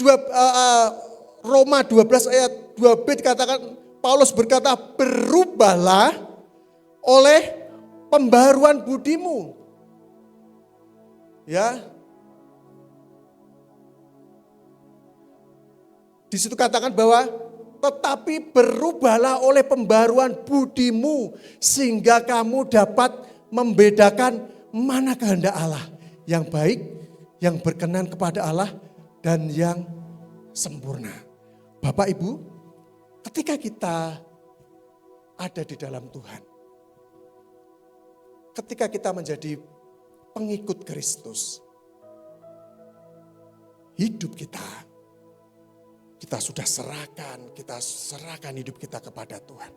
Roma 12 ayat 2b dikatakan, Paulus berkata, berubahlah oleh pembaruan budimu. Ya. Di situ katakan bahwa tetapi berubahlah oleh pembaruan budimu sehingga kamu dapat membedakan mana kehendak Allah yang baik, yang berkenan kepada Allah dan yang sempurna. Bapak Ibu, ketika kita ada di dalam Tuhan, ketika kita menjadi pengikut Kristus, hidup kita sudah serahkan hidup kita kepada Tuhan.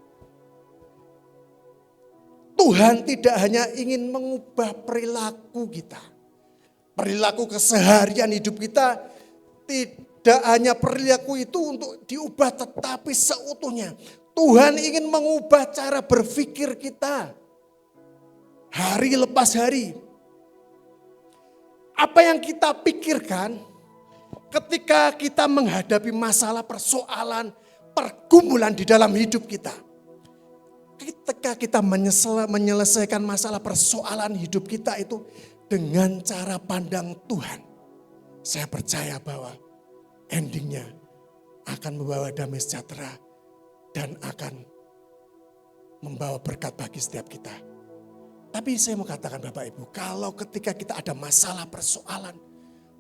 Tuhan tidak hanya ingin mengubah perilaku kita, perilaku keseharian hidup kita, tidak hanya perilaku itu untuk diubah, tetapi seutuhnya. Tuhan ingin mengubah cara berpikir kita hari lepas hari. Apa yang kita pikirkan ketika kita menghadapi masalah, persoalan, pergumulan di dalam hidup kita. Ketika kita menyelesaikan masalah persoalan hidup kita itu dengan cara pandang Tuhan. Saya percaya bahwa endingnya akan membawa damai sejahtera dan akan membawa berkat bagi setiap kita. Tapi saya mau katakan Bapak Ibu, kalau ketika kita ada masalah persoalan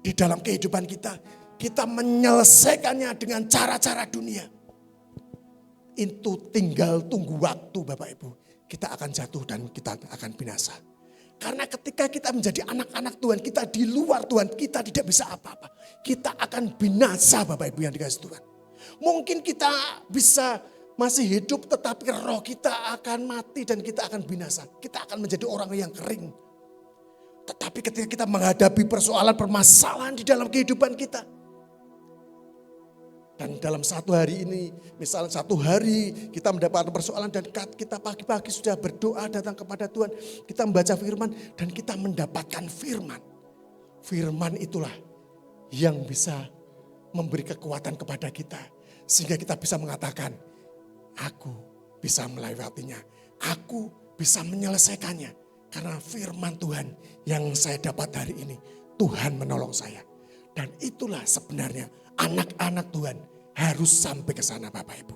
di dalam kehidupan kita, kita menyelesaikannya dengan cara-cara dunia. Itu tinggal tunggu waktu Bapak Ibu. Kita akan jatuh dan kita akan binasa. Karena ketika kita menjadi anak-anak Tuhan, kita di luar Tuhan, kita tidak bisa apa-apa. Kita akan binasa Bapak Ibu yang dikasih Tuhan. Mungkin kita bisa masih hidup tetapi roh kita akan mati dan kita akan binasa. Kita akan menjadi orang yang kering. Tetapi ketika kita menghadapi persoalan, permasalahan di dalam kehidupan kita. Dan dalam satu hari ini, misalnya satu hari kita mendapatkan persoalan dan kita pagi-pagi sudah berdoa datang kepada Tuhan. Kita membaca firman dan kita mendapatkan firman. Firman itulah yang bisa memberi kekuatan kepada kita. Sehingga kita bisa mengatakan, aku bisa melewatinya. Aku bisa menyelesaikannya. Karena firman Tuhan yang saya dapat hari ini, Tuhan menolong saya. Dan itulah sebenarnya anak-anak Tuhan harus sampai ke sana Bapak Ibu.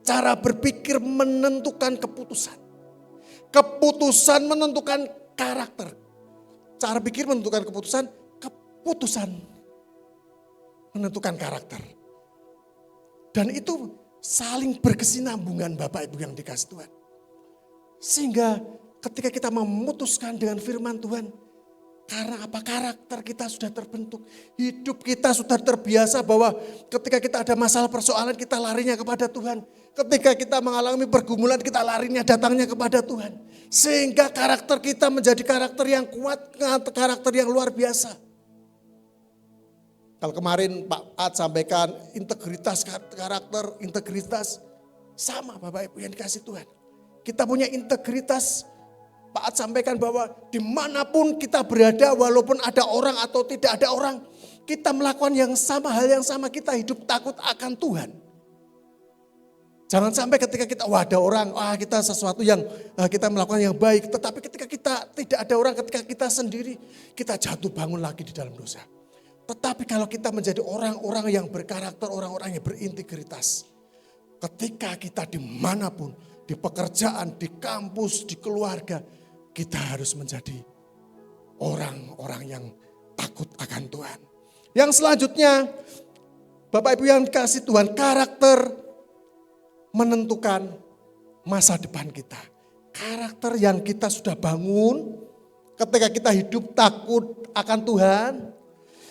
Cara berpikir menentukan keputusan. Keputusan menentukan karakter. Cara pikir menentukan keputusan, keputusan menentukan karakter. Dan itu saling berkesinambungan Bapak Ibu yang dikasih Tuhan. Sehingga ketika kita memutuskan dengan firman Tuhan, karena apa? Karakter kita sudah terbentuk. Hidup kita sudah terbiasa bahwa ketika kita ada masalah persoalan kita larinya kepada Tuhan. Ketika kita mengalami pergumulan kita larinya datangnya kepada Tuhan. Sehingga karakter kita menjadi karakter yang kuat, karakter yang luar biasa. Kalau kemarin Pak Ad sampaikan integritas karakter, integritas sama Bapak Ibu yang dikasih Tuhan. Kita punya integritas. Pak Ad sampaikan bahwa dimanapun kita berada, walaupun ada orang atau tidak ada orang, kita melakukan yang sama, hal yang sama, kita hidup takut akan Tuhan. Jangan sampai ketika kita, ada orang, kita sesuatu yang kita melakukan yang baik. Tetapi ketika kita tidak ada orang, ketika kita sendiri, kita jatuh bangun lagi di dalam dosa. Tetapi kalau kita menjadi orang-orang yang berkarakter, orang-orang yang berintegritas. Ketika kita dimanapun, di pekerjaan, di kampus, di keluarga, kita harus menjadi orang-orang yang takut akan Tuhan. Yang selanjutnya, Bapak Ibu yang dikasih Tuhan, karakter menentukan masa depan kita. Karakter yang kita sudah bangun ketika kita hidup takut akan Tuhan.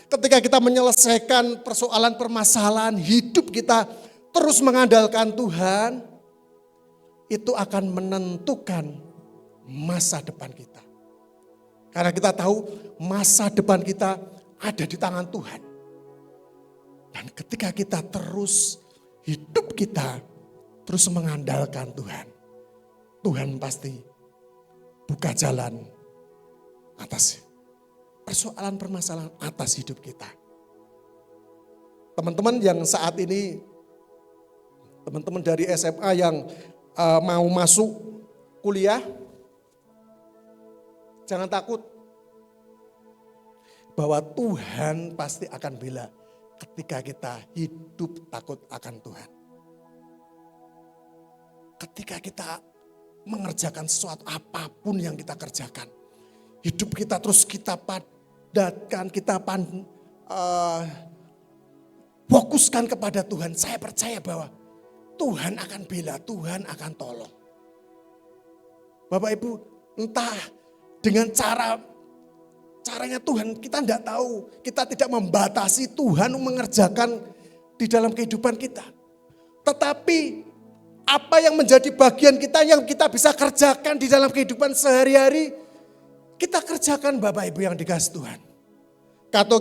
Ketika kita menyelesaikan persoalan permasalahan hidup kita terus mengandalkan Tuhan. Itu akan menentukan masa depan kita. Karena kita tahu masa depan kita ada di tangan Tuhan. Dan ketika kita terus hidup kita terus mengandalkan Tuhan. Tuhan pasti buka jalan atas persoalan permasalahan atas hidup kita. Teman-teman yang saat ini, teman-teman dari SMA yang mau masuk kuliah, jangan takut bahwa Tuhan pasti akan bela ketika kita hidup takut akan Tuhan. Ketika kita mengerjakan sesuatu apapun yang kita kerjakan, hidup kita terus kita padatkan, kita fokuskan kepada Tuhan. Saya percaya bahwa Tuhan akan bela, Tuhan akan tolong. Bapak Ibu, entah dengan caranya Tuhan, kita tidak tahu. Kita tidak membatasi Tuhan mengerjakan di dalam kehidupan kita. Tetapi apa yang menjadi bagian kita yang kita bisa kerjakan di dalam kehidupan sehari-hari, kita kerjakan Bapak Ibu yang dikasih Tuhan.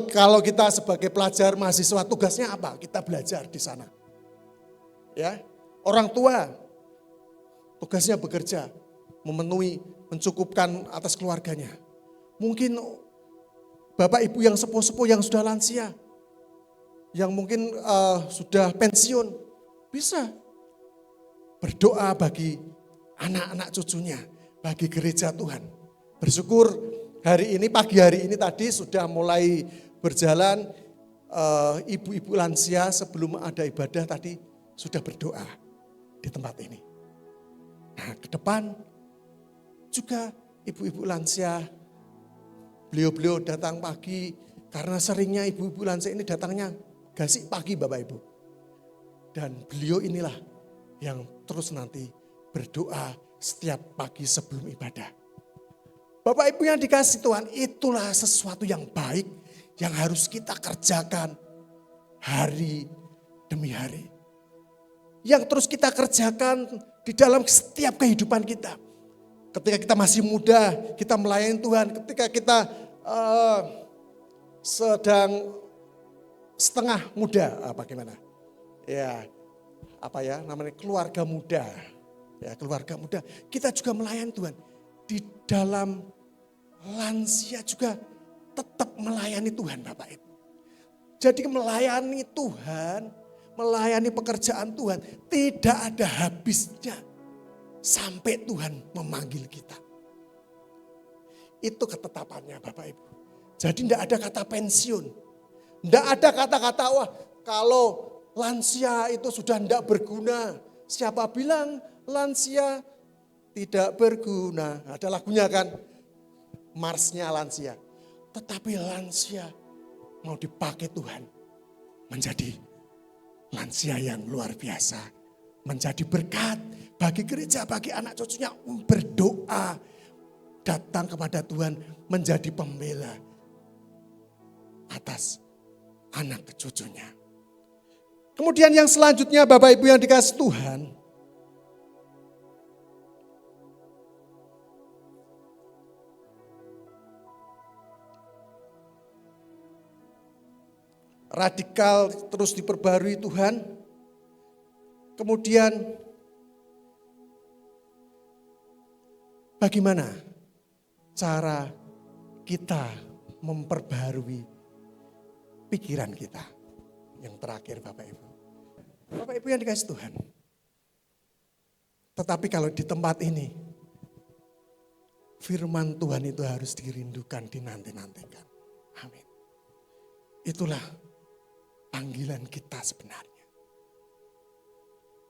Kalau kita sebagai pelajar mahasiswa, tugasnya apa? Kita belajar di sana. Ya, orang tua tugasnya bekerja, memenuhi, mencukupkan atas keluarganya. Mungkin Bapak Ibu yang sepuh-sepuh yang sudah lansia, yang mungkin sudah pensiun, bisa berdoa bagi anak-anak cucunya, bagi gereja Tuhan. Bersyukur hari ini, pagi hari ini tadi sudah mulai berjalan, ibu-ibu lansia sebelum ada ibadah tadi sudah berdoa di tempat ini. Nah, ke depan juga ibu-ibu lansia, beliau-beliau datang pagi karena seringnya ibu-ibu lansia ini datangnya gasik pagi Bapak Ibu. Dan beliau inilah yang terus nanti berdoa setiap pagi sebelum ibadah. Bapak Ibu yang dikasih Tuhan, itulah sesuatu yang baik yang harus kita kerjakan hari demi hari. Yang terus kita kerjakan di dalam setiap kehidupan kita. Ketika kita masih muda, kita melayani Tuhan. Ketika kita sedang setengah muda, bagaimana? Ya, apa ya namanya, keluarga muda. Ya, keluarga muda. Kita juga melayani Tuhan. Di dalam lansia juga tetap melayani Tuhan, Bapak Ibu. Jadi melayani Tuhan, melayani pekerjaan Tuhan tidak ada habisnya sampai Tuhan memanggil kita. Itu ketetapannya, Bapak Ibu. Jadi tidak ada kata pensiun. Tidak ada kata-kata, wah kalau lansia itu sudah tidak berguna. Siapa bilang lansia tidak berguna? Ada lagunya kan, marsnya lansia. Tetapi lansia mau dipakai Tuhan menjadi lansia yang luar biasa. Menjadi berkat bagi gereja, bagi anak cucunya, berdoa. Datang kepada Tuhan menjadi pembela atas anak cucunya. Kemudian yang selanjutnya Bapak Ibu yang dikasih Tuhan, radikal terus diperbarui Tuhan. Kemudian bagaimana cara kita memperbarui pikiran kita? Yang terakhir Bapak Ibu. Bapak Ibu yang dikasih Tuhan. Tetapi kalau di tempat ini, firman Tuhan itu harus dirindukan, dinanti-nantikan. Amin. Itulah panggilan kita sebenarnya.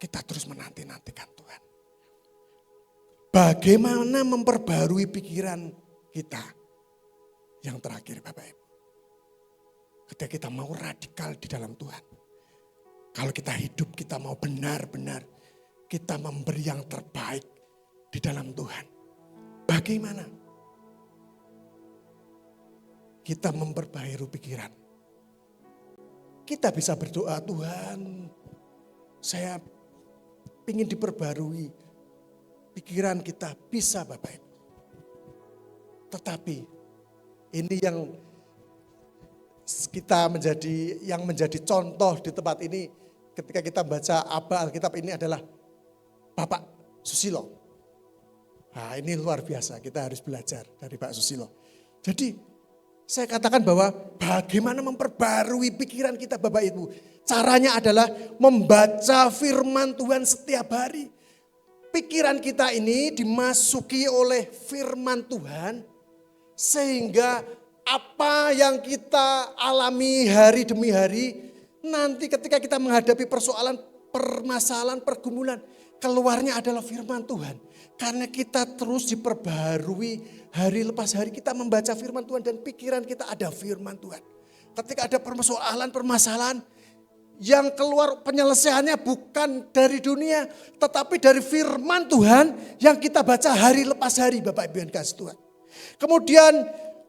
Kita terus menanti-nantikan Tuhan. Bagaimana memperbarui pikiran kita? Yang terakhir Bapak Ibu. Ketika kita mau radikal di dalam Tuhan. Kalau kita hidup, kita mau benar-benar. Kita memberi yang terbaik di dalam Tuhan. Bagaimana? Kita memperbarui pikiran. Kita bisa berdoa, Tuhan, saya ingin diperbarui pikiran kita. Bisa Bapak Ibu. Tetapi ini yang kita menjadi contoh di tempat ini ketika kita baca Alkitab ini adalah Bapak Susilo. Nah, ini luar biasa, kita harus belajar dari Pak Susilo. Jadi saya katakan bahwa bagaimana memperbarui pikiran kita Bapak Ibu. Caranya adalah membaca firman Tuhan setiap hari. Pikiran kita ini dimasuki oleh firman Tuhan sehingga apa yang kita alami hari demi hari, nanti ketika kita menghadapi persoalan, permasalahan, pergumulan, keluarnya adalah firman Tuhan. Karena kita terus diperbarui hari lepas hari, kita membaca firman Tuhan dan pikiran kita ada firman Tuhan. Ketika ada permasalahan, yang keluar penyelesaiannya bukan dari dunia, tetapi dari firman Tuhan yang kita baca hari lepas hari, Bapak Ibu yang dikasih Tuhan. Kemudian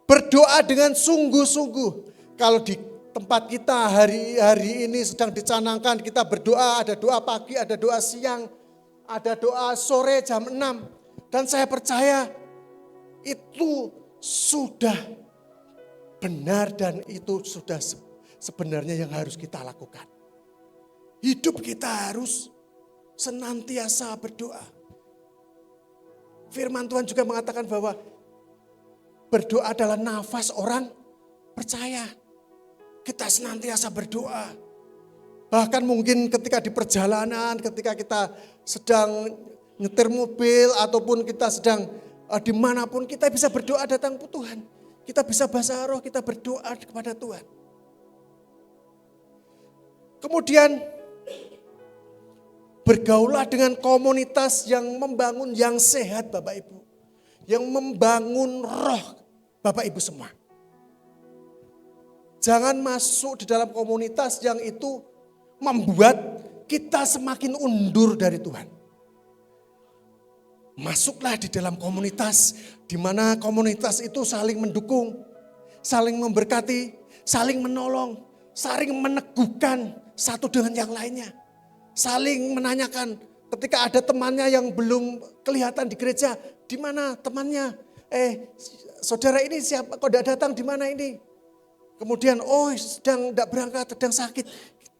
berdoa dengan sungguh-sungguh. Kalau di tempat kita hari ini sedang dicanangkan, kita berdoa, ada doa pagi, ada doa siang, ada doa sore jam 6. Dan saya percaya itu sudah benar dan itu sudah sebenarnya yang harus kita lakukan. Hidup kita harus senantiasa berdoa. Firman Tuhan juga mengatakan bahwa berdoa adalah nafas orang percaya. Kita senantiasa berdoa. Bahkan mungkin ketika di perjalanan, ketika kita sedang nyetir mobil ataupun kita sedang dimanapun, kita bisa berdoa datang ke Tuhan. Kita bisa bahasa roh, kita berdoa kepada Tuhan. Kemudian bergaulah dengan komunitas yang membangun, yang sehat Bapak Ibu. Yang membangun roh Bapak Ibu semua. Jangan masuk di dalam komunitas yang itu membuat kita semakin undur dari Tuhan. Masuklah di dalam komunitas, di mana komunitas itu saling mendukung, saling memberkati, saling menolong, saling meneguhkan satu dengan yang lainnya. Saling menanyakan ketika ada temannya yang belum kelihatan di gereja, di mana temannya? Saudara ini siapa? Kok tidak datang, di mana ini? Kemudian, sedang tidak berangkat, sedang sakit,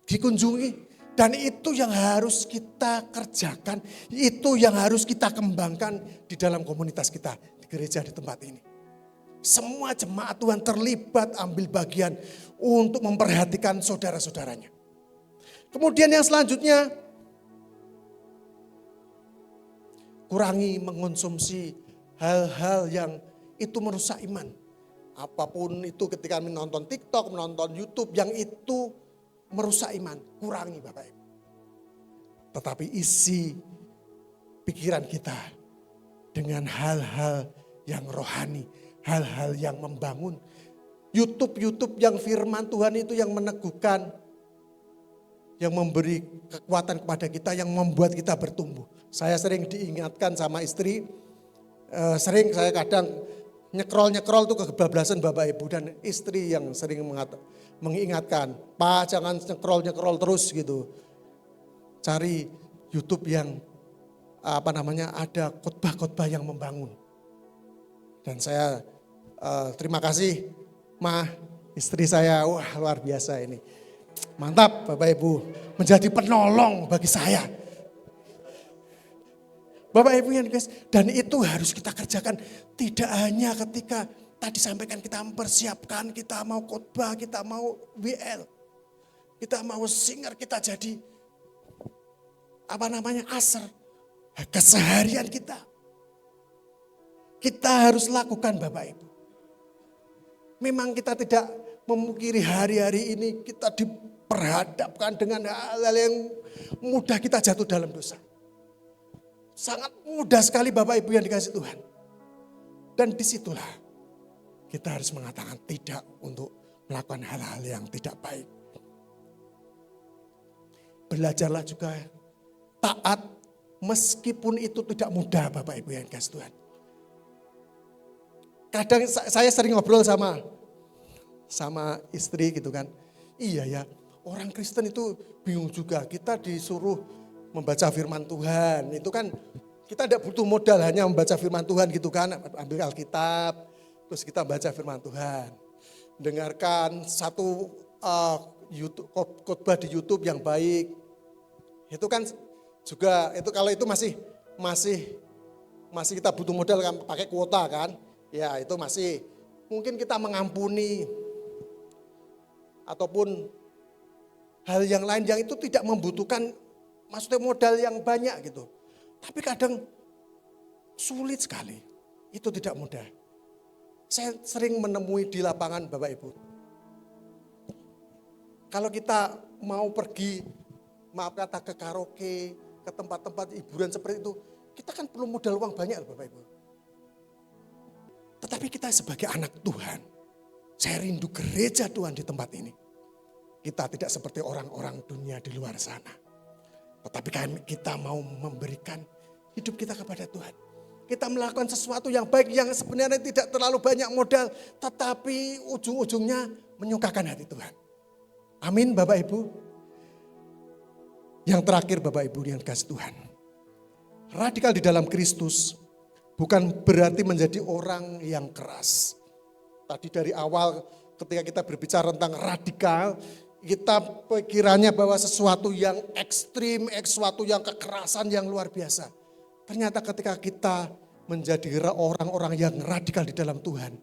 dikunjungi. Dan itu yang harus kita kerjakan, itu yang harus kita kembangkan di dalam komunitas kita, di gereja di tempat ini. Semua jemaat Tuhan terlibat ambil bagian untuk memperhatikan saudara-saudaranya. Kemudian yang selanjutnya, kurangi mengonsumsi hal-hal yang itu merusak iman. Apapun itu ketika menonton TikTok, menonton YouTube yang itu merusak iman, kurangi Bapak Ibu. Tetapi isi pikiran kita dengan hal-hal yang rohani, hal-hal yang membangun. YouTube yang firman Tuhan itu yang meneguhkan, yang memberi kekuatan kepada kita, yang membuat kita bertumbuh. Saya sering diingatkan sama istri, sering saya kadang nyekrol tuh kebablasan Bapak Ibu, dan istri yang sering mengingatkan, Pak jangan nyekrol terus gitu. Cari YouTube yang ada khotbah-khotbah yang membangun. Dan saya terima kasih istri saya, wah luar biasa ini. Mantap Bapak Ibu, menjadi penolong bagi saya. Bapak Ibu yang guys, dan itu harus kita kerjakan tidak hanya ketika tadi sampaikan kita mempersiapkan, kita mau khotbah, kita mau WL, kita mau singer, kita jadi aser. Keseharian kita harus lakukan Bapak Ibu. Memang kita tidak memungkiri hari-hari ini kita diperhadapkan dengan hal-hal yang mudah kita jatuh dalam dosa. Sangat mudah sekali Bapak Ibu yang dikasih Tuhan. Dan disitulah kita harus mengatakan tidak untuk melakukan hal-hal yang tidak baik. Belajarlah juga taat meskipun itu tidak mudah Bapak Ibu yang dikasih Tuhan. Kadang saya sering ngobrol sama istri gitu kan. Iya ya, orang Kristen itu bingung juga. Kita disuruh membaca firman Tuhan. Itu kan kita tidak butuh modal, hanya membaca firman Tuhan gitu kan. Ambil Alkitab, terus kita baca firman Tuhan. Dengarkan satu khotbah di YouTube yang baik. Itu kan juga, itu kalau itu masih kita butuh modal kan, pakai kuota kan. Ya itu masih mungkin kita mengampuni. Ataupun hal yang lain yang itu tidak membutuhkan maksudnya modal yang banyak gitu. Tapi kadang sulit sekali. Itu tidak mudah. Saya sering menemui di lapangan Bapak Ibu. Kalau kita mau pergi, maaf kata ke karaoke, ke tempat-tempat hiburan seperti itu, kita kan perlu modal uang banyak Bapak Ibu. Tetapi kita sebagai anak Tuhan, saya rindu gereja Tuhan di tempat ini. Kita tidak seperti orang-orang dunia di luar sana. Tetapi kita mau memberikan hidup kita kepada Tuhan. Kita melakukan sesuatu yang baik yang sebenarnya tidak terlalu banyak modal. Tetapi ujung-ujungnya menyukakan hati Tuhan. Amin Bapak Ibu. Yang terakhir Bapak Ibu yang dikasih Tuhan. Radikal di dalam Kristus bukan berarti menjadi orang yang keras. Tadi dari awal ketika kita berbicara tentang radikal, kita pikirannya bahwa sesuatu yang ekstrim, sesuatu yang kekerasan yang luar biasa. Ternyata ketika kita menjadi orang-orang yang radikal di dalam Tuhan,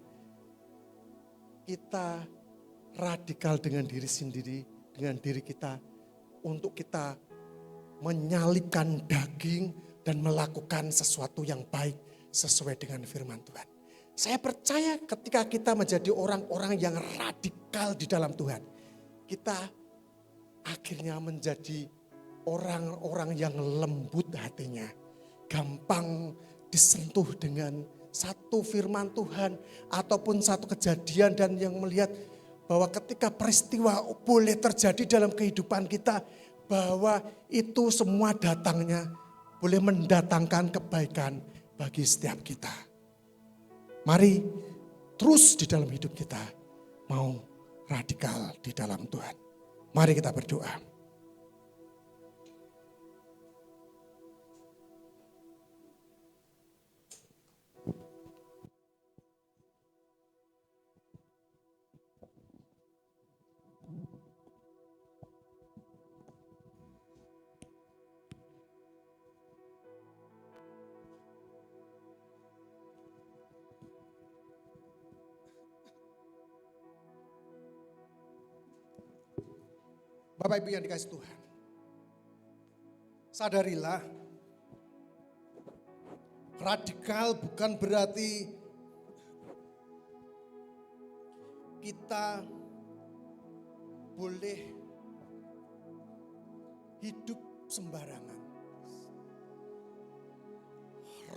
kita radikal dengan diri sendiri, dengan diri kita, untuk kita menyalipkan daging dan melakukan sesuatu yang baik sesuai dengan firman Tuhan. Saya percaya ketika kita menjadi orang-orang yang radikal di dalam Tuhan, kita akhirnya menjadi orang-orang yang lembut hatinya, gampang disentuh dengan satu firman Tuhan ataupun satu kejadian, dan yang melihat bahwa ketika peristiwa boleh terjadi dalam kehidupan kita, bahwa itu semua datangnya boleh mendatangkan kebaikan bagi setiap kita. Mari terus di dalam hidup kita mau radikal di dalam Tuhan. Mari kita berdoa. Bapak Ibu yang dikasih Tuhan, sadarilah radikal bukan berarti kita boleh hidup sembarangan.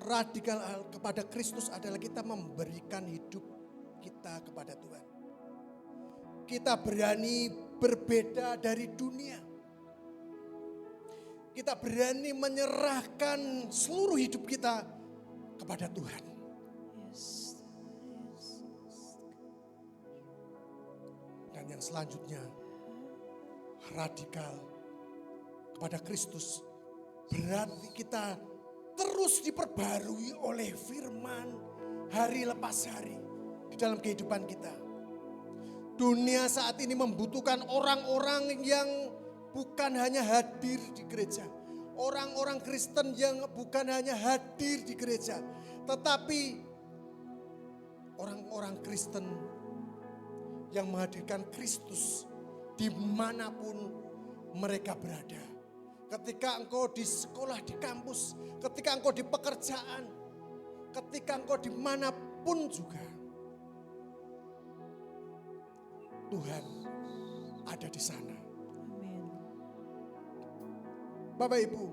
Radikal kepada Kristus adalah kita memberikan hidup kita kepada Tuhan. Kita berani berbeda dari dunia. Kita berani menyerahkan seluruh hidup kita kepada Tuhan. Dan yang selanjutnya, radikal kepada Kristus berarti kita terus diperbarui oleh firman hari lepas hari di dalam kehidupan kita. Dunia saat ini membutuhkan orang-orang yang bukan hanya hadir di gereja. Orang-orang Kristen yang bukan hanya hadir di gereja. Tetapi orang-orang Kristen yang menghadirkan Kristus dimanapun mereka berada. Ketika engkau di sekolah, di kampus, ketika engkau di pekerjaan, ketika engkau dimanapun juga. Tuhan ada di sana. Bapak Ibu,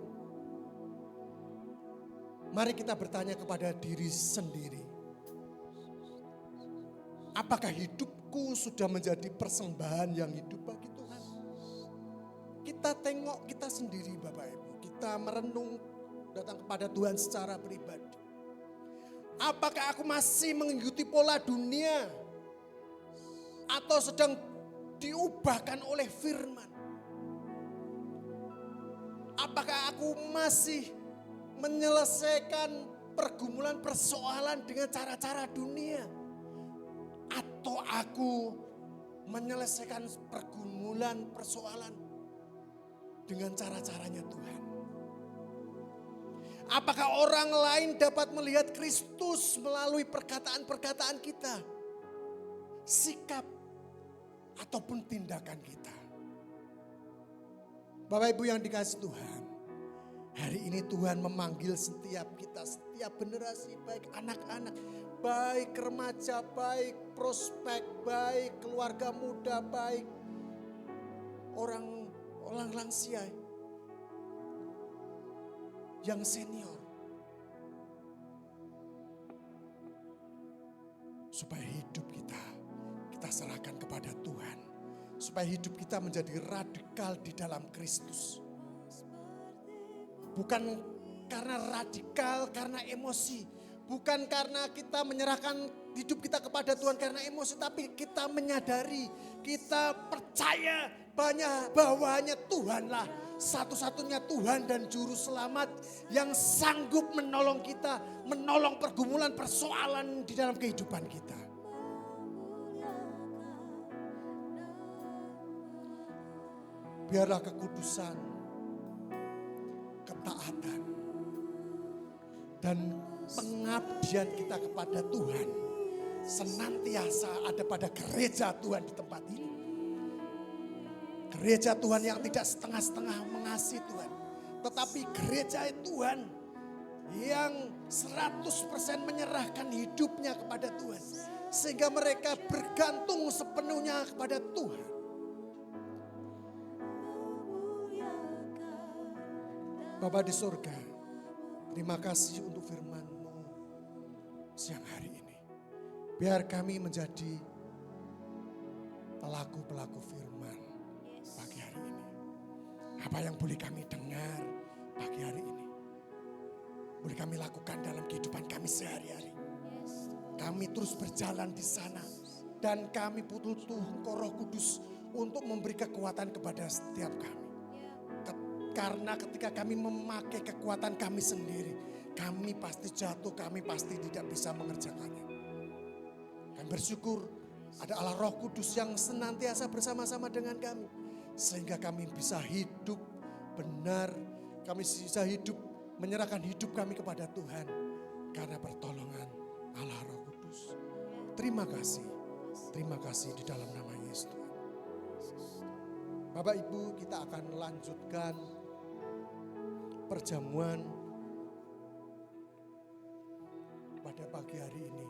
mari kita bertanya kepada diri sendiri. Apakah hidupku sudah menjadi persembahan yang hidup bagi Tuhan? Kita tengok kita sendiri Bapak Ibu. Kita merenung datang kepada Tuhan secara pribadi. Apakah aku masih mengikuti pola dunia? Atau sedang diubahkan oleh firman? Apakah aku masih menyelesaikan pergumulan persoalan dengan cara-cara dunia? Atau aku menyelesaikan pergumulan persoalan dengan cara-caranya Tuhan? Apakah orang lain dapat melihat Kristus melalui perkataan-perkataan kita? Sikap ataupun tindakan kita. Bapak Ibu yang dikasih Tuhan, hari ini Tuhan memanggil setiap kita, setiap generasi, baik anak-anak, baik remaja, baik prospek, baik keluarga muda, baik orang lansia yang senior. Supaya hidup kita serahkan kepada Tuhan. Supaya hidup kita menjadi radikal di dalam Kristus. Bukan karena radikal, karena emosi. Bukan karena kita menyerahkan hidup kita kepada Tuhan karena emosi. Tapi kita menyadari, kita percaya bahwa hanya Tuhanlah satu-satunya Tuhan dan Juru Selamat yang sanggup menolong kita. Menolong pergumulan persoalan di dalam kehidupan kita. Biarlah kekudusan, ketaatan, dan pengabdian kita kepada Tuhan senantiasa ada pada gereja Tuhan di tempat ini. Gereja Tuhan yang tidak setengah-setengah mengasihi Tuhan. Tetapi gereja Tuhan yang 100% menyerahkan hidupnya kepada Tuhan. Sehingga mereka bergantung sepenuhnya kepada Tuhan. Bapa di surga, terima kasih untuk firman-Mu siang hari ini. Biar kami menjadi pelaku-pelaku firman pagi hari ini. Apa yang boleh kami dengar pagi hari ini. boleh kami lakukan dalam kehidupan kami sehari-hari. Yes. Kami terus berjalan di sana. Dan kami butuh Engkau Roh Kudus untuk memberi kekuatan kepada setiap kami. Ya. Karena ketika kami memakai kekuatan kami sendiri, kami pasti jatuh, kami pasti tidak bisa mengerjakannya. Kami bersyukur ada Allah Roh Kudus yang senantiasa bersama-sama dengan kami. Sehingga kami bisa hidup benar, kami bisa hidup, menyerahkan hidup kami kepada Tuhan. Karena pertolongan Allah Roh Kudus. Terima kasih di dalam nama Yesus Tuhan. Bapak Ibu, kita akan lanjutkan perjamuan pada pagi hari ini.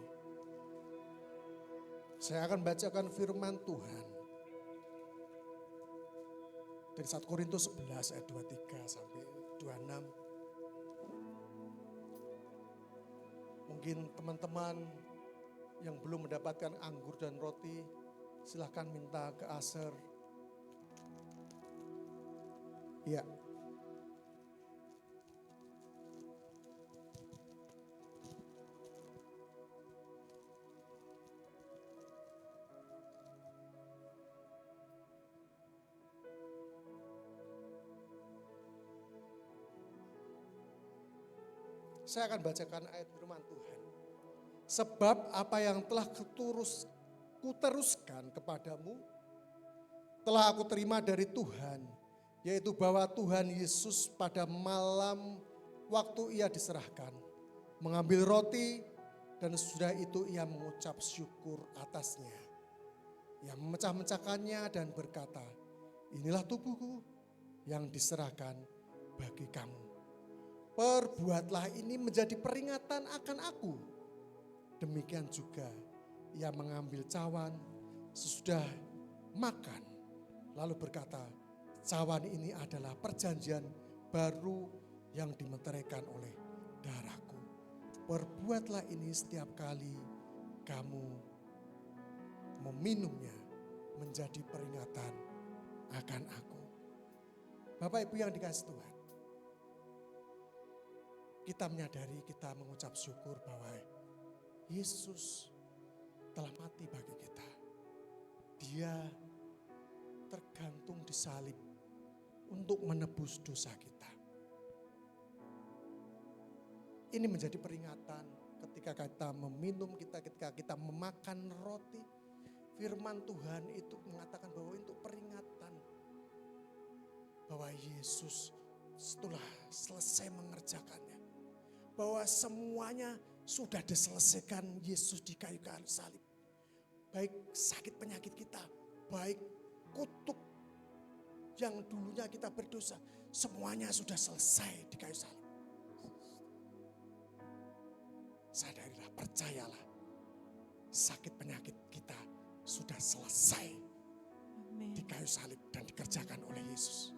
Saya akan bacakan firman Tuhan dari 1 Korintus 11 ayat 23 sampai 26. Mungkin teman-teman yang belum mendapatkan anggur dan roti, silahkan minta ke Aser. Ya. Saya akan bacakan ayat firman Tuhan. Sebab apa yang telah kuteruskan kepadamu, telah aku terima dari Tuhan, yaitu bahwa Tuhan Yesus pada malam waktu ia diserahkan, mengambil roti dan sudah itu ia mengucap syukur atasnya. Ia memecah-mecahkannya dan berkata, inilah tubuhku yang diserahkan bagi kamu. Perbuatlah ini menjadi peringatan akan aku. Demikian juga ia mengambil cawan sesudah makan. Lalu berkata, cawan ini adalah perjanjian baru yang dimeteraikan oleh darahku. Perbuatlah ini setiap kali kamu meminumnya menjadi peringatan akan aku. Bapak Ibu yang dikasihi Tuhan. Kita menyadari, kita mengucap syukur bahwa Yesus telah mati bagi kita. Dia tergantung di salib untuk menebus dosa kita. Ini menjadi peringatan ketika kita meminum, ketika kita memakan roti. Firman Tuhan itu mengatakan bahwa untuk peringatan bahwa Yesus setelah selesai mengerjakannya. Bahwa semuanya sudah diselesaikan Yesus di kayu salib. Baik sakit penyakit kita, baik kutuk yang dulunya kita berdosa, semuanya sudah selesai di kayu salib. Sadarilah, percayalah, sakit penyakit kita sudah selesai di kayu salib dan dikerjakan oleh Yesus.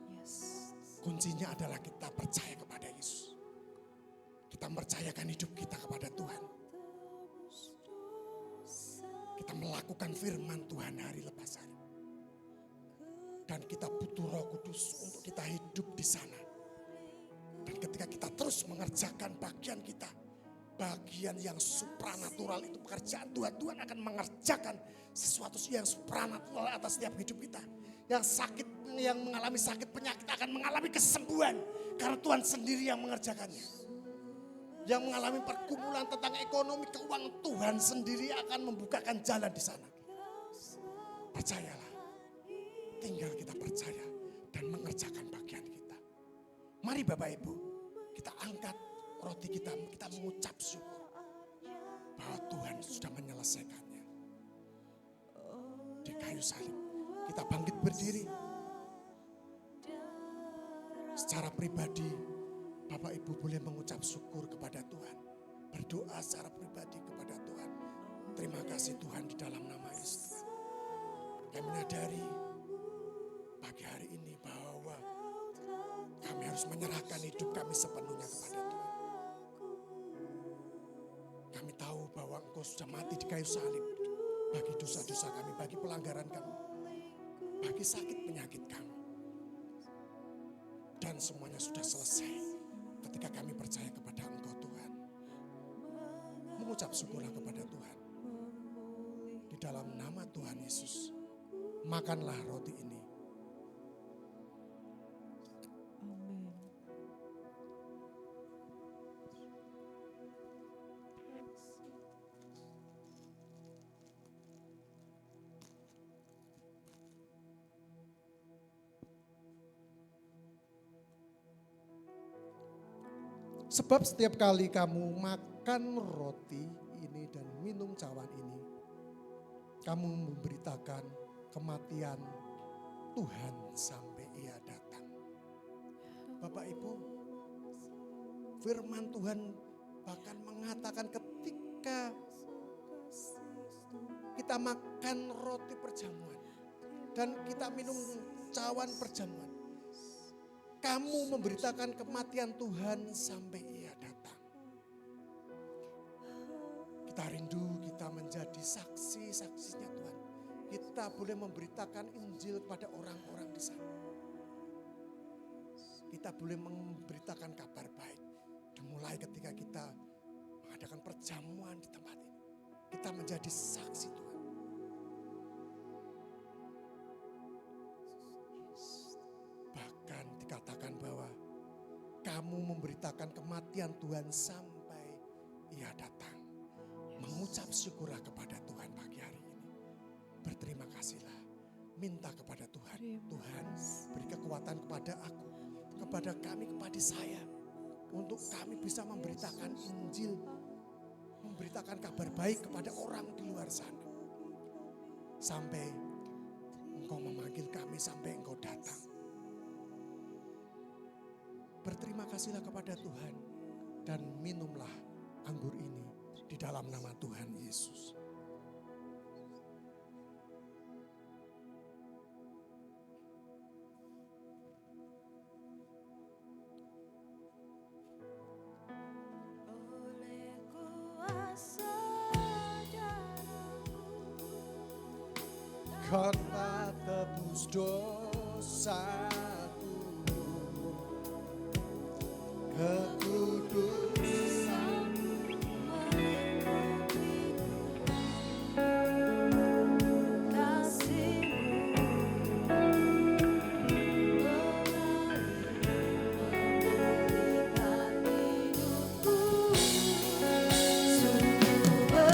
Kuncinya adalah kita percaya kepada Yesus. Kita mempercayakan hidup kita kepada Tuhan. Kita melakukan firman Tuhan hari lepas hari. Dan kita butuh Roh Kudus untuk kita hidup di sana. Dan ketika kita terus mengerjakan bagian kita, bagian yang supranatural itu pekerjaan Tuhan, Tuhan akan mengerjakan sesuatu yang supranatural atas setiap hidup kita. Yang sakit, yang mengalami sakit penyakit akan mengalami kesembuhan karena Tuhan sendiri yang mengerjakannya. Yang mengalami pergumulan tentang ekonomi, keuangan, Tuhan sendiri akan membukakan jalan di sana. Percayalah, tinggal kita percaya dan mengerjakan bagian kita. Mari Bapak Ibu, kita angkat roti kita mengucap syukur bahwa Tuhan sudah menyelesaikannya di kayu salib. Kita bangkit berdiri secara pribadi. Bapak Ibu boleh mengucap syukur kepada Tuhan. Berdoa secara pribadi kepada Tuhan. Terima kasih Tuhan di dalam nama Yesus. Kami menyadari pagi hari ini bahwa kami harus menyerahkan hidup kami sepenuhnya kepada Tuhan. Kami tahu bahwa Engkau sudah mati di kayu salib bagi dosa-dosa kami, bagi pelanggaran kami, bagi sakit penyakit kami. Dan semuanya sudah selesai ketika kami percaya kepada Engkau Tuhan. mengucap syukurlah kepada Tuhan. Di dalam nama Tuhan Yesus, makanlah roti ini. Sebab setiap kali kamu makan roti ini dan minum cawan ini, kamu memberitakan kematian Tuhan sampai Ia datang. Bapak Ibu, firman Tuhan bahkan mengatakan ketika kita makan roti perjamuan dan kita minum cawan perjamuan, kamu memberitakan kematian Tuhan sampai Ia datang. Kita rindu kita menjadi saksi-saksinya Tuhan. Kita boleh memberitakan Injil kepada orang-orang di sana. Kita boleh memberitakan kabar baik. Dimulai ketika kita mengadakan perjamuan di tempat ini. Kita menjadi saksi Tuhan. Bahkan dikatakan bahwa kamu memberitakan kematian Tuhan sampai Ia datang. Mengucap syukurlah kepada Tuhan pagi hari ini. Berterima kasihlah. Minta kepada Tuhan. Tuhan beri kekuatan kepada aku, kepada kami, kepada saya. Untuk kami bisa memberitakan Injil. Memberitakan kabar baik kepada orang di luar sana. Sampai Engkau memanggil kami, sampai Engkau datang. Berterima kasihlah kepada Tuhan dan minumlah anggur ini di dalam nama Tuhan Yesus. Oleh kuasa darah-Mu, Kau telah tebus dosaku, kekudusan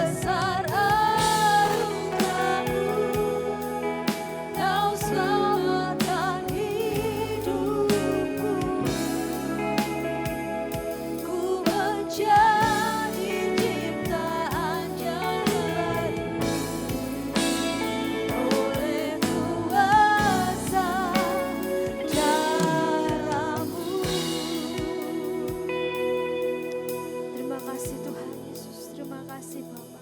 besar anugerah-Mu, Kau selamatkan hidupku. Ku menjadi ciptaan yang baru oleh kuasa darah-Mu. Terima kasih Tuhan Yesus, terima kasih Bapa.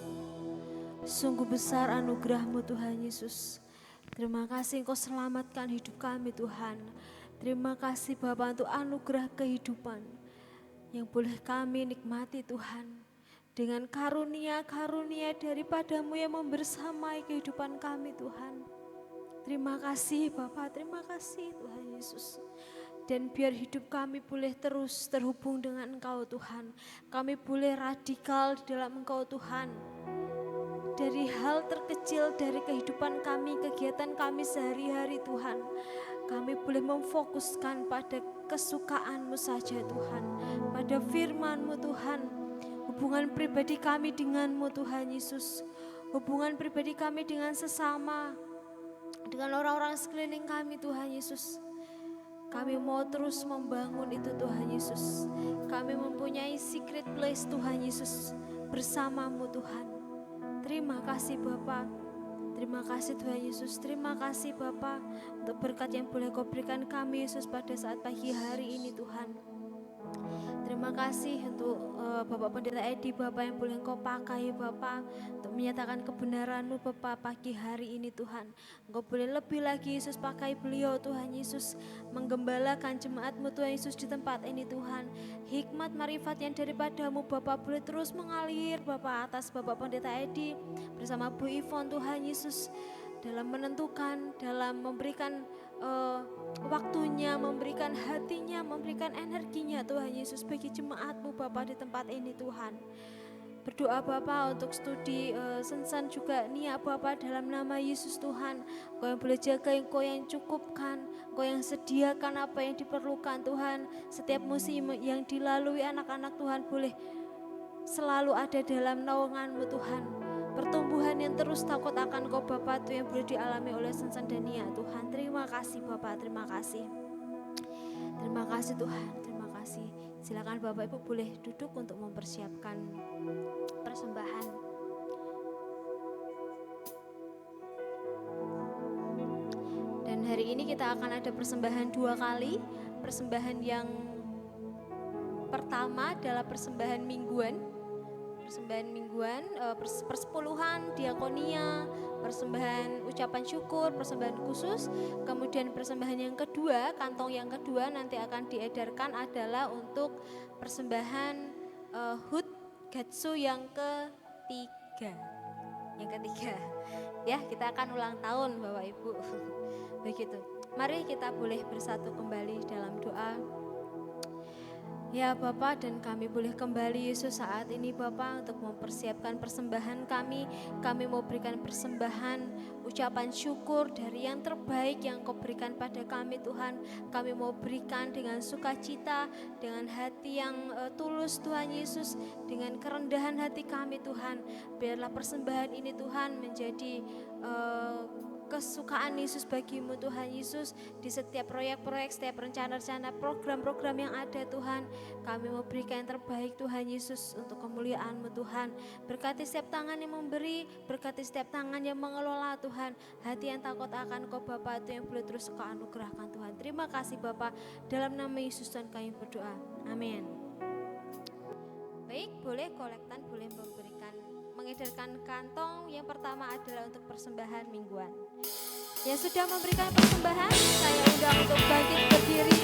Sungguh besar anugerah-Mu Tuhan Yesus. Terima kasih Engkau selamatkan hidup kami Tuhan. Terima kasih Bapa untuk anugerah kehidupan yang boleh kami nikmati Tuhan. Dengan karunia-karunia daripada-Mu yang membersamai kehidupan kami Tuhan. Terima kasih Bapa, terima kasih Tuhan Yesus. Dan biar hidup kami boleh terus terhubung dengan Engkau Tuhan. Kami boleh radikal di dalam Engkau Tuhan. Dari hal terkecil dari kehidupan kami, kegiatan kami sehari-hari Tuhan. Kami boleh memfokuskan pada kesukaan-Mu saja Tuhan. Pada firman-Mu Tuhan. Hubungan pribadi kami dengan-Mu Tuhan Yesus. Hubungan pribadi kami dengan sesama. Dengan orang-orang sekeliling kami Tuhan Yesus. Kami mau terus membangun itu Tuhan Yesus. Kami mempunyai secret place Tuhan Yesus bersama-Mu Tuhan. Terima kasih Bapa. Terima kasih Tuhan Yesus. Terima kasih Bapa untuk berkat yang boleh Kau berikan kami Yesus pada saat pagi hari ini Tuhan. Terima kasih untuk Bapak Pendeta Edi, Bapak yang boleh Engkau pakai Bapak untuk menyatakan kebenaran-Mu Bapak pagi hari ini Tuhan. Engkau boleh lebih lagi Yesus pakai beliau Tuhan Yesus, menggembalakan jemaat-Mu Tuhan Yesus di tempat ini Tuhan. Hikmat marifat yang daripada-Mu Bapak boleh terus mengalir Bapak atas Bapak Pendeta Edi bersama Bu Ivon Tuhan Yesus. Dalam menentukan, dalam memberikan waktunya, memberikan hatinya, memberikan energinya Tuhan Yesus bagi jemaat-Mu Bapa di tempat ini Tuhan. berdoa Bapa untuk studi Sensan juga niat Bapa dalam nama Yesus Tuhan. Engkau yang boleh jaga, Engkau yang cukupkan, Engkau yang sediakan apa yang diperlukan Tuhan. Setiap musim yang dilalui anak-anak Tuhan boleh selalu ada dalam naungan-Mu Tuhan. Pertumbuhan yang terus takut akan Kau Bapa itu yang boleh dialami oleh Sensan dan Nia Tuhan. Terima kasih Bapa, terima kasih. Terima kasih Tuhan, terima kasih. Silakan Bapak Ibu boleh duduk untuk mempersiapkan persembahan. Dan hari ini kita akan ada persembahan 2 kali. Persembahan yang pertama adalah persembahan mingguan. Persembahan mingguan, persepuluhan, diakonia, persembahan ucapan syukur, persembahan khusus. Kemudian persembahan yang kedua, kantong yang kedua nanti akan diedarkan adalah untuk persembahan HUT Gatsu yang ketiga. Yang ketiga, ya kita akan ulang tahun Bapak Ibu. Begitu. Mari kita boleh bersatu kembali dalam doa. Ya Bapak, dan kami boleh kembali Yesus saat ini Bapak untuk mempersiapkan persembahan kami. Kami mau berikan persembahan ucapan syukur dari yang terbaik yang Kau berikan pada kami Tuhan. Kami mau berikan dengan sukacita, dengan hati yang tulus Tuhan Yesus, dengan kerendahan hati kami Tuhan. Biarlah persembahan ini Tuhan menjadi kesukaan Yesus bagimu Tuhan Yesus. Di setiap proyek-proyek, setiap rencana-rencana, program-program yang ada Tuhan, kami mau berikan yang terbaik Tuhan Yesus untuk kemuliaan-Mu Tuhan. Berkati setiap tangan yang memberi, berkati setiap tangan yang mengelola Tuhan. Hati yang takut akan Kau Bapa itu yang boleh terus Kau anugerahkan Tuhan. Terima kasih Bapa, dalam nama Yesus Tuhan kami berdoa, amin. Baik, boleh kolektan, boleh mengedarkan kantong. Yang pertama adalah untuk persembahan mingguan. Yang sudah memberikan persembahan, saya undang untuk bangkit berdiri.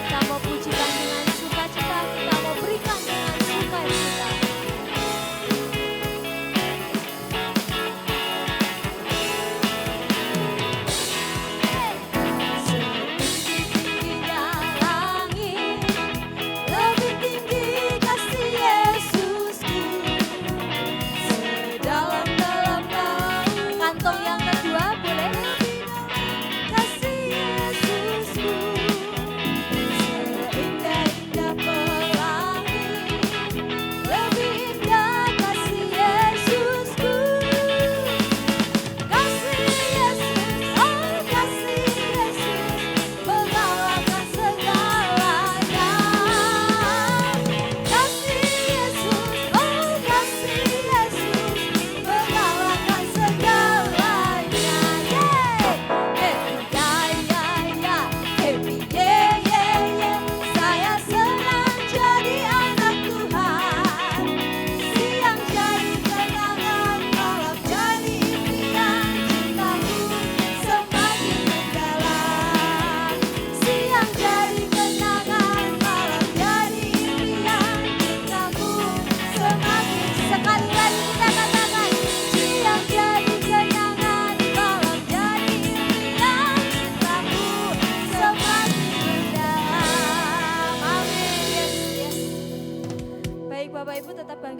Kita mau pujikan dengan sukacita, kita mau berikan dengan sukacita.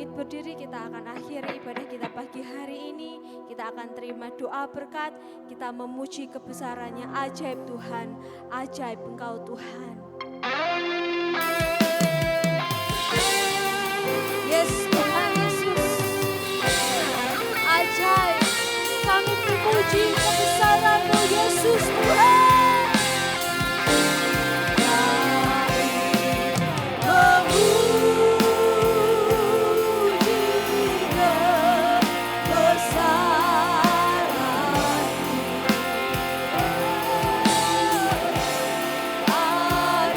Berdiri, kita akan akhiri ibadah kita pagi hari ini. Kita akan terima doa berkat, kita memuji kebesarannya. Ajaib Tuhan, ajaib Engkau Tuhan. Yes Tuhan Yesus, ajaib. Kami memuji kebesaran-Mu Yesus Tuhan. I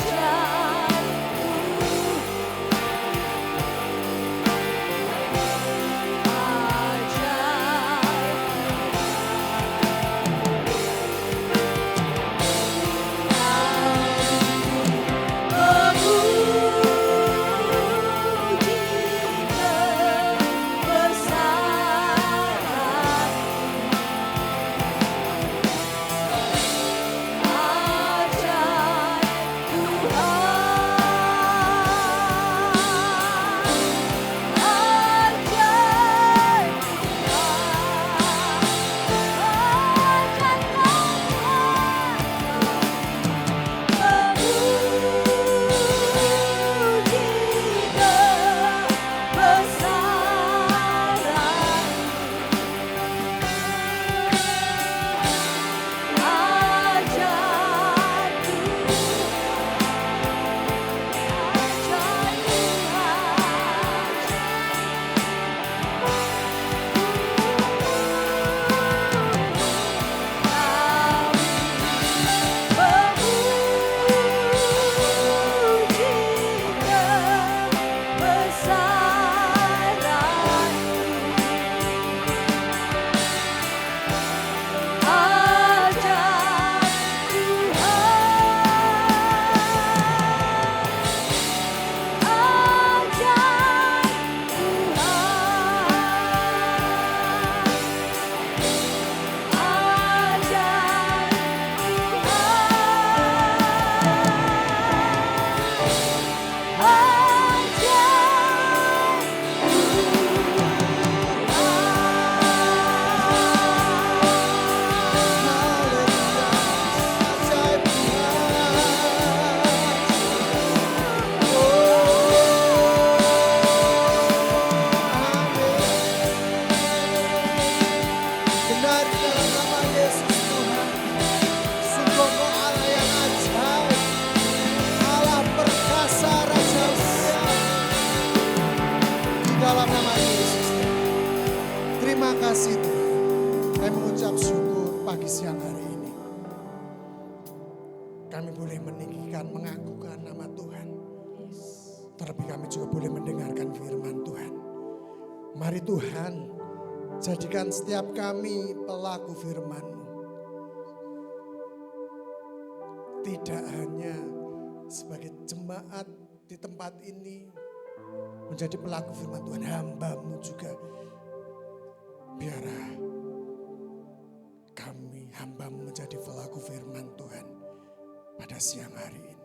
mengakukan nama Tuhan. Terlebih kami juga boleh mendengarkan firman Tuhan. Mari Tuhan, jadikan setiap kami pelaku firman-Mu. Tidak hanya sebagai jemaat di tempat ini menjadi pelaku firman Tuhan, hamba-Mu juga. Biarlah kami hamba-Mu menjadi pelaku firman Tuhan pada siang hari ini.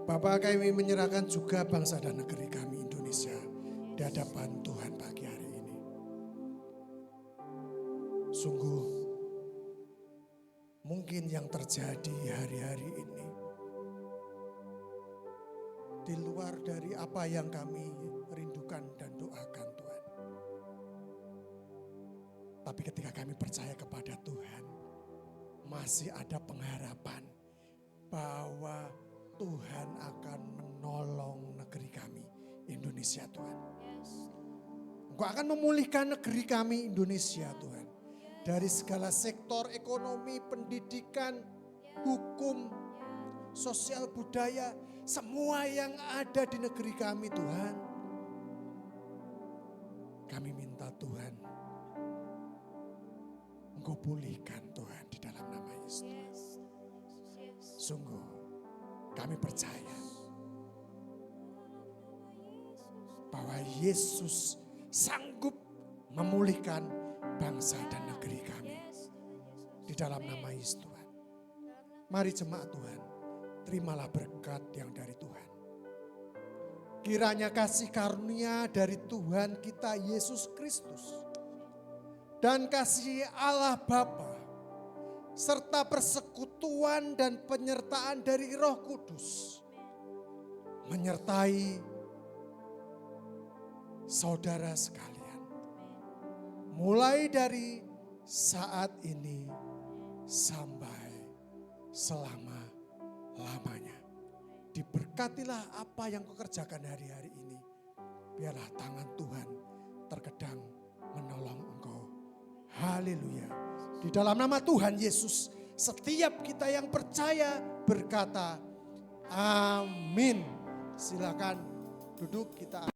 Bapak, kami menyerahkan juga bangsa dan negeri kami Indonesia di hadapan Tuhan pagi hari ini. Sungguh mungkin yang terjadi hari-hari ini di luar dari apa yang kami rindukan dan doakan Tuhan. Tapi ketika kami percaya kepada Tuhan, masih ada pengharapan bahwa Tuhan akan menolong negeri kami, Indonesia Tuhan. Engkau akan memulihkan negeri kami, Indonesia Tuhan. Dari segala sektor ekonomi, pendidikan, hukum, sosial budaya, semua yang ada di negeri kami Tuhan. Kami minta Tuhan, Engkau pulihkan Tuhan di dalam nama Yesus. Sungguh kami percaya bahwa Yesus sanggup memulihkan bangsa dan negeri kami. Di dalam nama Yesus Tuhan. Mari jemaat Tuhan, terimalah berkat yang dari Tuhan. Kiranya kasih karunia dari Tuhan kita Yesus Kristus dan kasih Allah Bapa serta persekutuan dan penyertaan dari Roh Kudus menyertai saudara sekalian. Mulai dari saat ini sampai selama-lamanya. Diberkatilah apa yang kau kerjakan hari-hari ini. Biarlah tangan Tuhan terkadang menolong engkau. Haleluya. Di dalam nama Tuhan Yesus, setiap kita yang percaya berkata, amin. Silakan duduk kita.